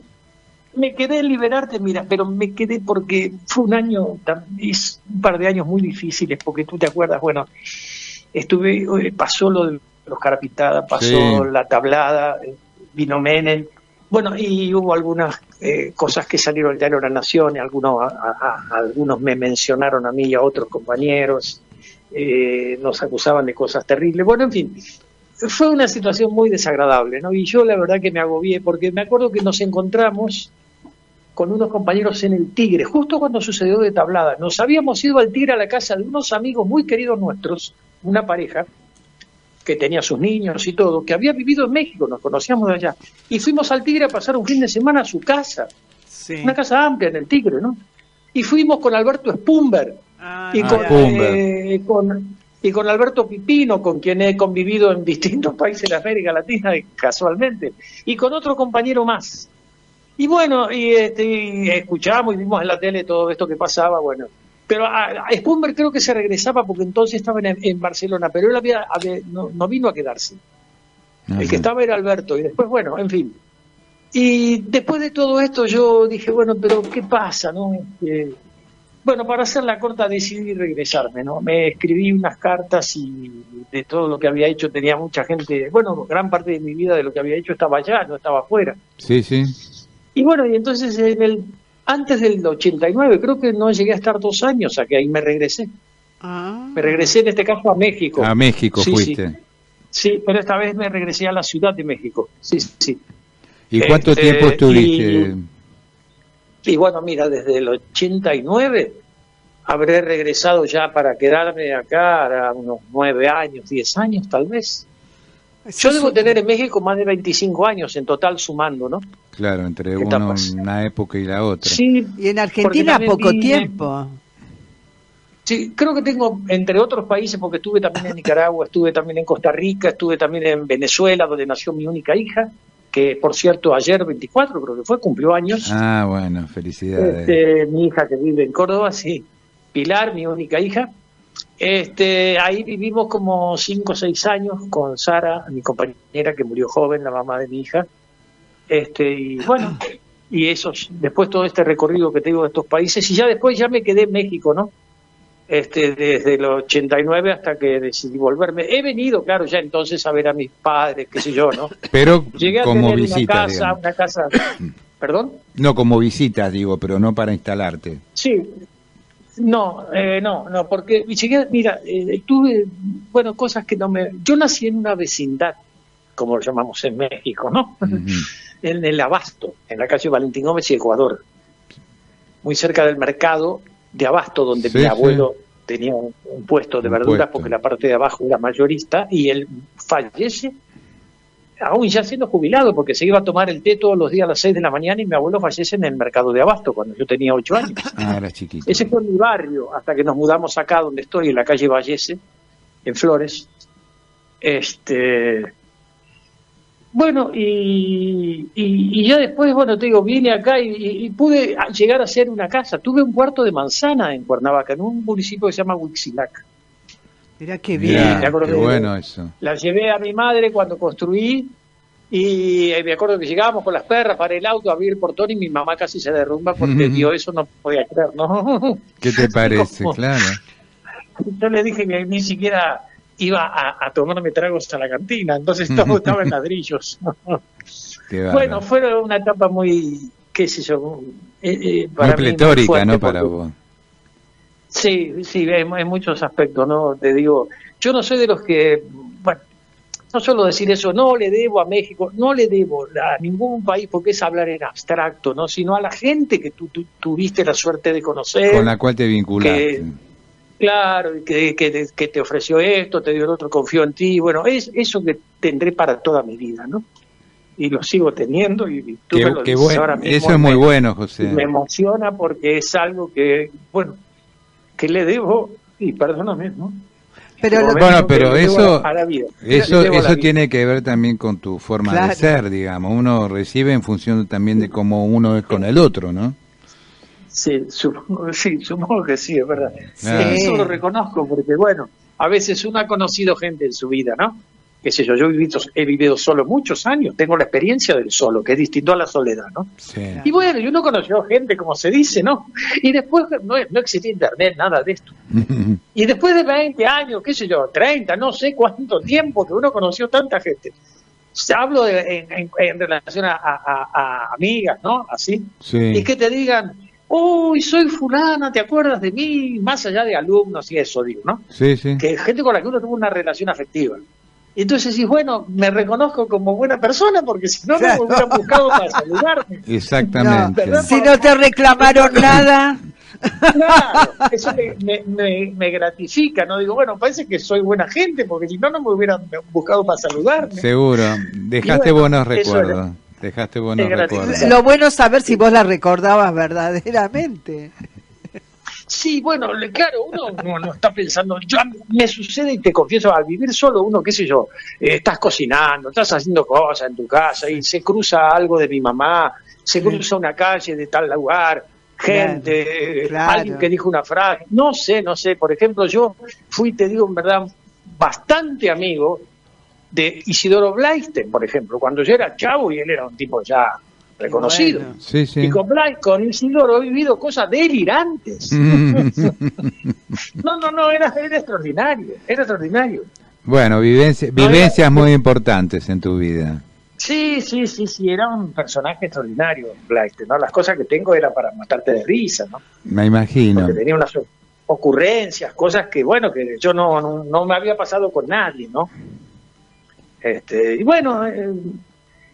Me quedé en Liberarte, mira, pero me quedé porque fue un par de años muy difíciles, porque tú te acuerdas, pasó lo de los Carapintada, pasó la tablada, vino Menem, y hubo algunas cosas que salieron del diario La Nación, y algunos me mencionaron a mí y a otros compañeros, nos acusaban de cosas terribles, en fin. Fue una situación muy desagradable, ¿no? Y yo la verdad que me agobié, porque me acuerdo que nos encontramos con unos compañeros en el Tigre, justo cuando sucedió de tablada. Nos habíamos ido al Tigre a la casa de unos amigos muy queridos nuestros, una pareja que tenía sus niños y todo, que había vivido en México, nos conocíamos de allá, y fuimos al Tigre a pasar un fin de semana a su casa, una casa amplia en el Tigre, ¿no? Y fuimos con Alberto Spumber, y con Alberto Pipino, con quien he convivido en distintos países de América Latina, casualmente, y con otro compañero más. Y escuchamos y vimos en la tele todo esto que pasaba, pero a Spumber creo que se regresaba porque entonces estaba en Barcelona, pero él no vino a quedarse. Ajá. El que estaba era Alberto, y después, bueno, en fin. Y después de todo esto yo dije, bueno, pero ¿qué pasa, no? Bueno, para hacerla corta decidí regresarme, ¿no? Me escribí unas cartas y de todo lo que había hecho tenía mucha gente, bueno, gran parte de mi vida de lo que había hecho estaba allá, no estaba afuera. Sí, sí. Y bueno, y entonces antes del 89, creo que no llegué a estar 2 años, a que ahí me regresé. Me regresé en este caso a México. A México Sí, fuiste. Sí, pero esta vez me regresé a la Ciudad de México. Sí, sí. ¿Y cuánto tiempo estuviste? Y bueno, mira, desde el 89 habré regresado ya para quedarme acá a unos 9 años, 10 años tal vez. Yo debo tener en México más de 25 años en total sumando, ¿no? Claro, entre Etapas. una época y la otra. Sí. Y en Argentina poco tiempo. Sí, creo que tengo, entre otros países, porque estuve también en Nicaragua, estuve también en Costa Rica, estuve también en Venezuela, donde nació mi única hija, que por cierto ayer 24 creo que fue, cumplió años. Ah, bueno, felicidades. Mi hija que vive en Córdoba, sí, Pilar, mi única hija. Ahí vivimos como 5 o 6 años con Sara, mi compañera que murió joven, la mamá de mi hija. Y bueno, y eso, después todo este recorrido que tengo de estos países, y ya después ya me quedé en México, ¿no? Desde el 89 hasta que decidí volverme. He venido, claro, ya entonces a ver a mis padres, qué sé yo, ¿no? Pero llegué a como tener visita, una casa, ¿perdón? No como visitas, digo, pero no para instalarte. Sí, no, porque llegué, mira, tuve, bueno, cosas que no me... Yo nací en una vecindad, como lo llamamos en México, ¿no? Uh-huh. En el Abasto, en la calle Valentín Gómez y Ecuador, muy cerca del mercado de Abasto, donde mi abuelo tenía un puesto de verduras, porque la parte de abajo era mayorista, y él fallece, aún ya siendo jubilado, porque se iba a tomar el té todos los días a las 6 de la mañana, y mi abuelo fallece en el mercado de Abasto, cuando yo tenía 8 años. Ah, era chiquito. Ese fue mi barrio, hasta que nos mudamos acá, donde estoy, en la calle Vallese, en Flores. Bueno, y ya después, bueno, te digo, vine acá y pude llegar a hacer una casa. Tuve un cuarto de manzana en Cuernavaca, en un municipio que se llama Huixilac. Mirá qué bien. Qué bueno eso. La llevé a mi madre cuando construí y me acuerdo que llegábamos con las perras para el auto a abrir el portón y mi mamá casi se derrumba porque vio eso, no podía creer, ¿no? ¿Qué te parece? Claro. Yo le dije que ni siquiera iba a tomarme tragos a la cantina, entonces todo estaba en ladrillos. Bueno, fue una etapa muy, qué sé yo, para muy pletórica, ¿no? Para vos. Sí, en muchos aspectos, ¿no? Te digo, yo no soy de los que, bueno, no suelo decir eso, no le debo a México, no le debo a ningún país, porque es hablar en abstracto, ¿no? Sino a la gente que tú tuviste la suerte de conocer. Con la cual te vinculaste. Claro, que te ofreció esto, te dio el otro, confió en ti. Bueno, es eso que tendré para toda mi vida, ¿no? Y lo sigo teniendo y tú me lo dices bueno. Ahora mismo. Eso es muy bueno, José. Me emociona porque es algo que, bueno, que le debo, y perdóname, ¿no? Pero eso eso tiene que ver también con tu forma de ser, digamos. Uno recibe en función también de cómo uno es con el otro, ¿no? Sí, supongo que sí, es verdad. Eso lo reconozco porque, bueno, a veces uno ha conocido gente en su vida, ¿no? Qué sé yo, he vivido solo muchos años, tengo la experiencia del solo, que es distinto a la soledad, ¿no? Sí. Y bueno, y uno conoció gente, como se dice, ¿no? Y después no existía internet, nada de esto. Y después de 20 años, qué sé yo, 30, no sé cuánto tiempo que uno conoció tanta gente. Hablo en relación a amigas, ¿no? Así. Sí. Y que te digan, uy, soy fulana, ¿te acuerdas de mí? Más allá de alumnos y eso, digo, ¿no? Sí, sí. Que gente con la que uno tuvo una relación afectiva. Y entonces decís, bueno, me reconozco como buena persona porque si no, no me hubieran buscado para saludarme. Exactamente. No, si no te reclamaron nada. Claro, eso me gratifica, ¿no? Digo, bueno, parece que soy buena gente porque si no, no me hubieran buscado para saludarme. Seguro, dejaste buenos recuerdos. Dejaste buenos recuerdos. Lo bueno es saber si vos la recordabas verdaderamente. Sí, bueno, claro, uno no está pensando, me sucede y te confieso, al vivir solo uno, qué sé yo, estás cocinando, estás haciendo cosas en tu casa y se cruza algo de mi mamá, se cruza una calle de tal lugar, gente, alguien que dijo una frase, no sé, por ejemplo, yo fui, te digo en verdad, bastante amigo de Isidoro Blaisten, por ejemplo, cuando yo era chavo y él era un tipo ya reconocido. Bueno. Sí, sí. Y con Isidoro he vivido cosas delirantes. No, era extraordinario, era extraordinario. Bueno, vivencias muy importantes en tu vida. Sí, era un personaje extraordinario, Blaiste, ¿no? Las cosas que tengo era para matarte de risa, ¿no? Me imagino. Porque tenía unas ocurrencias, cosas que, bueno, que yo no me había pasado con nadie, ¿no? Y bueno,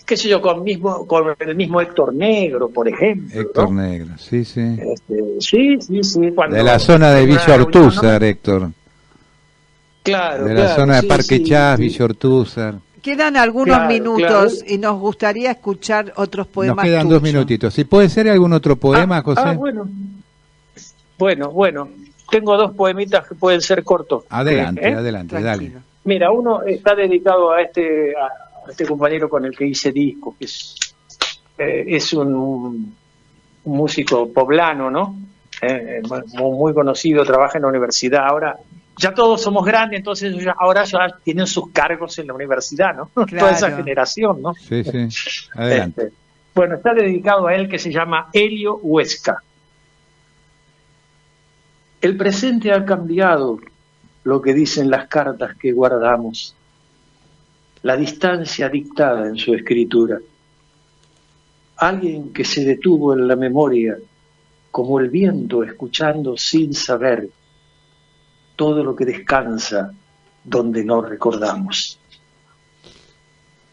qué sé yo, con el mismo Héctor Negro, por ejemplo. Héctor ¿no? Negro, sí, sí. Sí. Cuando De la zona de en una Villa reunión, Ortúzar, ¿no? Héctor. Claro, De la zona de Parque Chas, Villa Ortúzar. Quedan algunos Claro, minutos claro. y nos gustaría escuchar otros poemas. Nos quedan tuyos. 2 minutitos. ¿Si puede ser algún otro poema, José? Bueno. Tengo 2 poemitas que pueden ser cortos. Adelante, ¿Eh? adelante, Tranquilo. dale. Mira, uno está dedicado a este compañero con el que hice disco, que es un músico poblano, ¿no? Muy conocido, trabaja en la universidad. Ahora ya todos somos grandes, entonces ahora ya tienen sus cargos en la universidad, ¿no? Claro. Toda esa generación, ¿no? Sí, adelante. Bueno, está dedicado a él, que se llama Helio Huesca. El presente ha cambiado lo que dicen las cartas que guardamos, la distancia dictada en su escritura. Alguien que se detuvo en la memoria, como el viento escuchando sin saber todo lo que descansa donde no recordamos.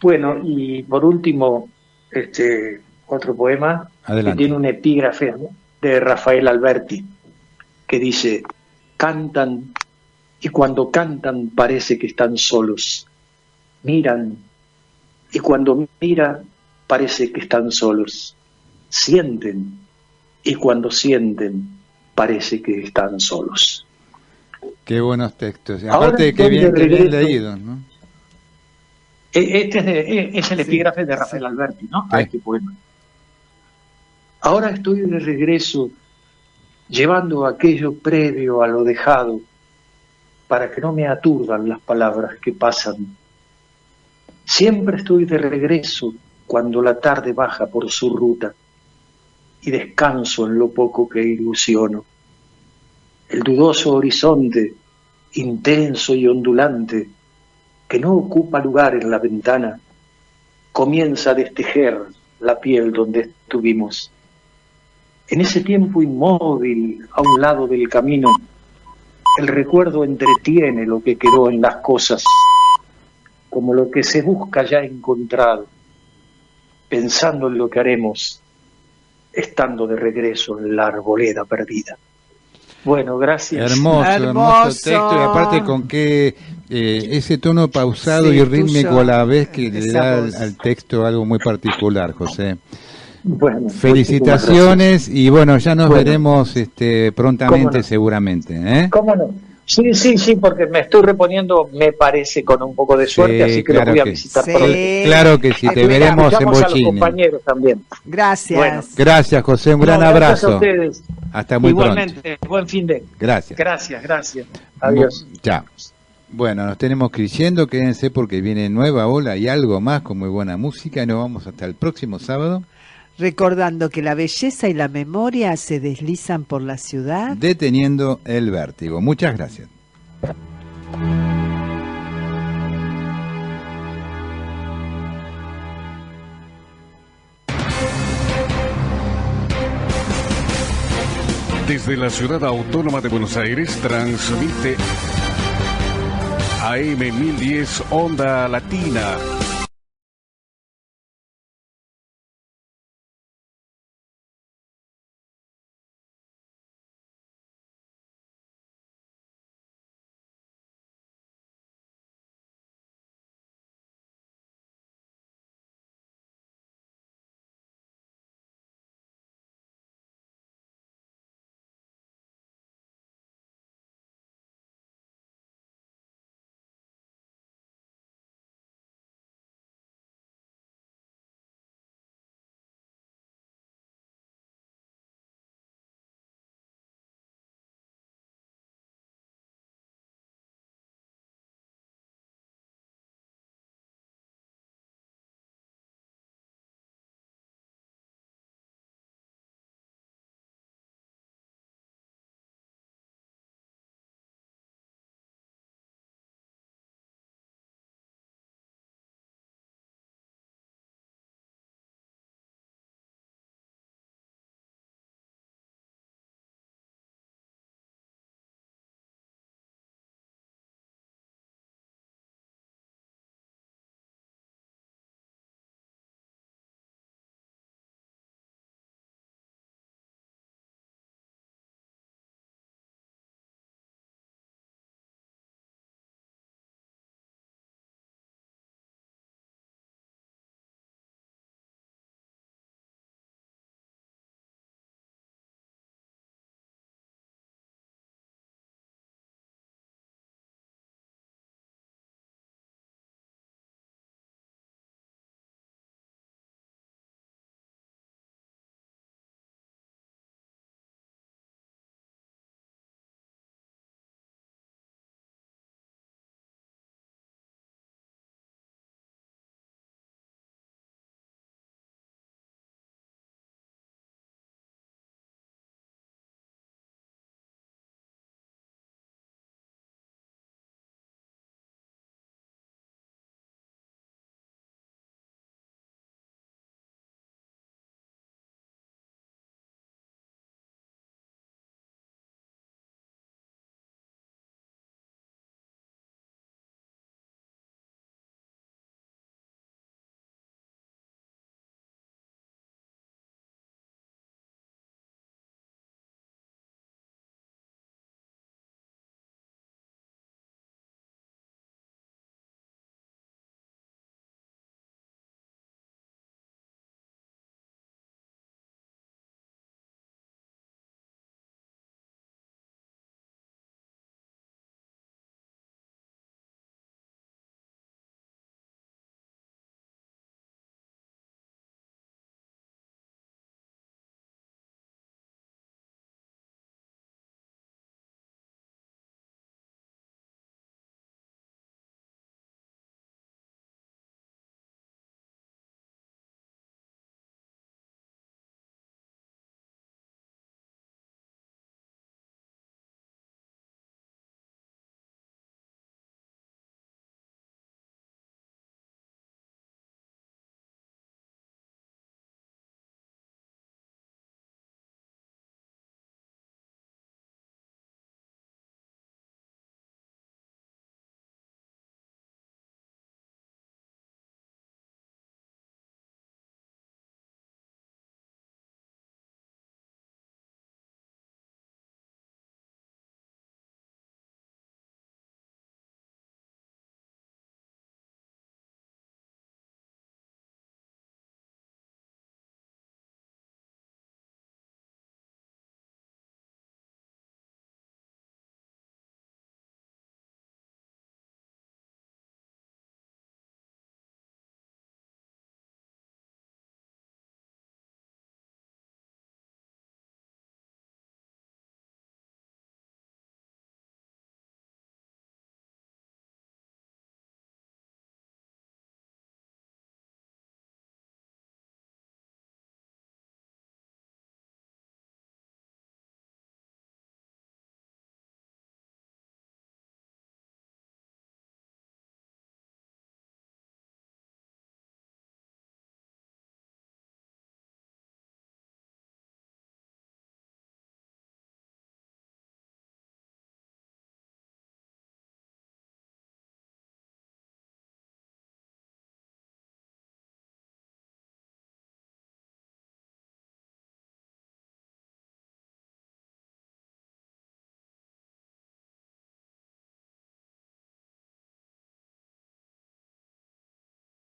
Bueno, y por último, otro poema. Adelante. Que tiene un epígrafe, ¿no?, de Rafael Alberti, que dice: cantan, y cuando cantan parece que están solos. Miran, y cuando miran parece que están solos. Sienten, y cuando sienten parece que están solos. Qué buenos textos. Ahora Aparte de que estoy bien de regreso. leídos, ¿no? Es el epígrafe de Rafael Alberti, ¿no? A este poema. Ahora estoy de regreso, llevando aquello previo a lo dejado, para que no me aturdan las palabras que pasan. Siempre estoy de regreso cuando la tarde baja por su ruta y descanso en lo poco que ilusiono. El dudoso horizonte, intenso y ondulante, que no ocupa lugar en la ventana, comienza a destejer la piel donde estuvimos. En ese tiempo inmóvil, a un lado del camino, el recuerdo entretiene lo que quedó en las cosas, como lo que se busca ya encontrado, pensando en lo que haremos, estando de regreso en la arboleda perdida. Bueno, gracias. Hermoso texto, y aparte con que ese tono pausado y rítmico tuyo, a la vez que le da voz. al texto algo muy particular, José. Bueno, Felicitaciones y bueno, ya nos Bueno. veremos prontamente, ¿Cómo no? seguramente. ¿Eh? ¿Cómo no? Sí, porque me estoy reponiendo, me parece, con un poco de suerte, Sí, así que claro lo voy a que visitar sí. pronto. Claro que sí, te veremos en Escuchamos a los Bochini. compañeros también. Gracias. Bueno. Gracias, José, un gran No, gracias a abrazo. ustedes. Hasta muy Igualmente, buen fin de. pronto. Gracias. Gracias. Adiós. Chao. Bueno, nos tenemos que ir yendo, quédense porque viene nueva ola y algo más con muy buena música y nos vamos hasta el próximo sábado. Recordando que la belleza y la memoria se deslizan por la ciudad. Deteniendo el vértigo. Muchas gracias. Desde la ciudad autónoma de Buenos Aires transmite AM 1010 Onda Latina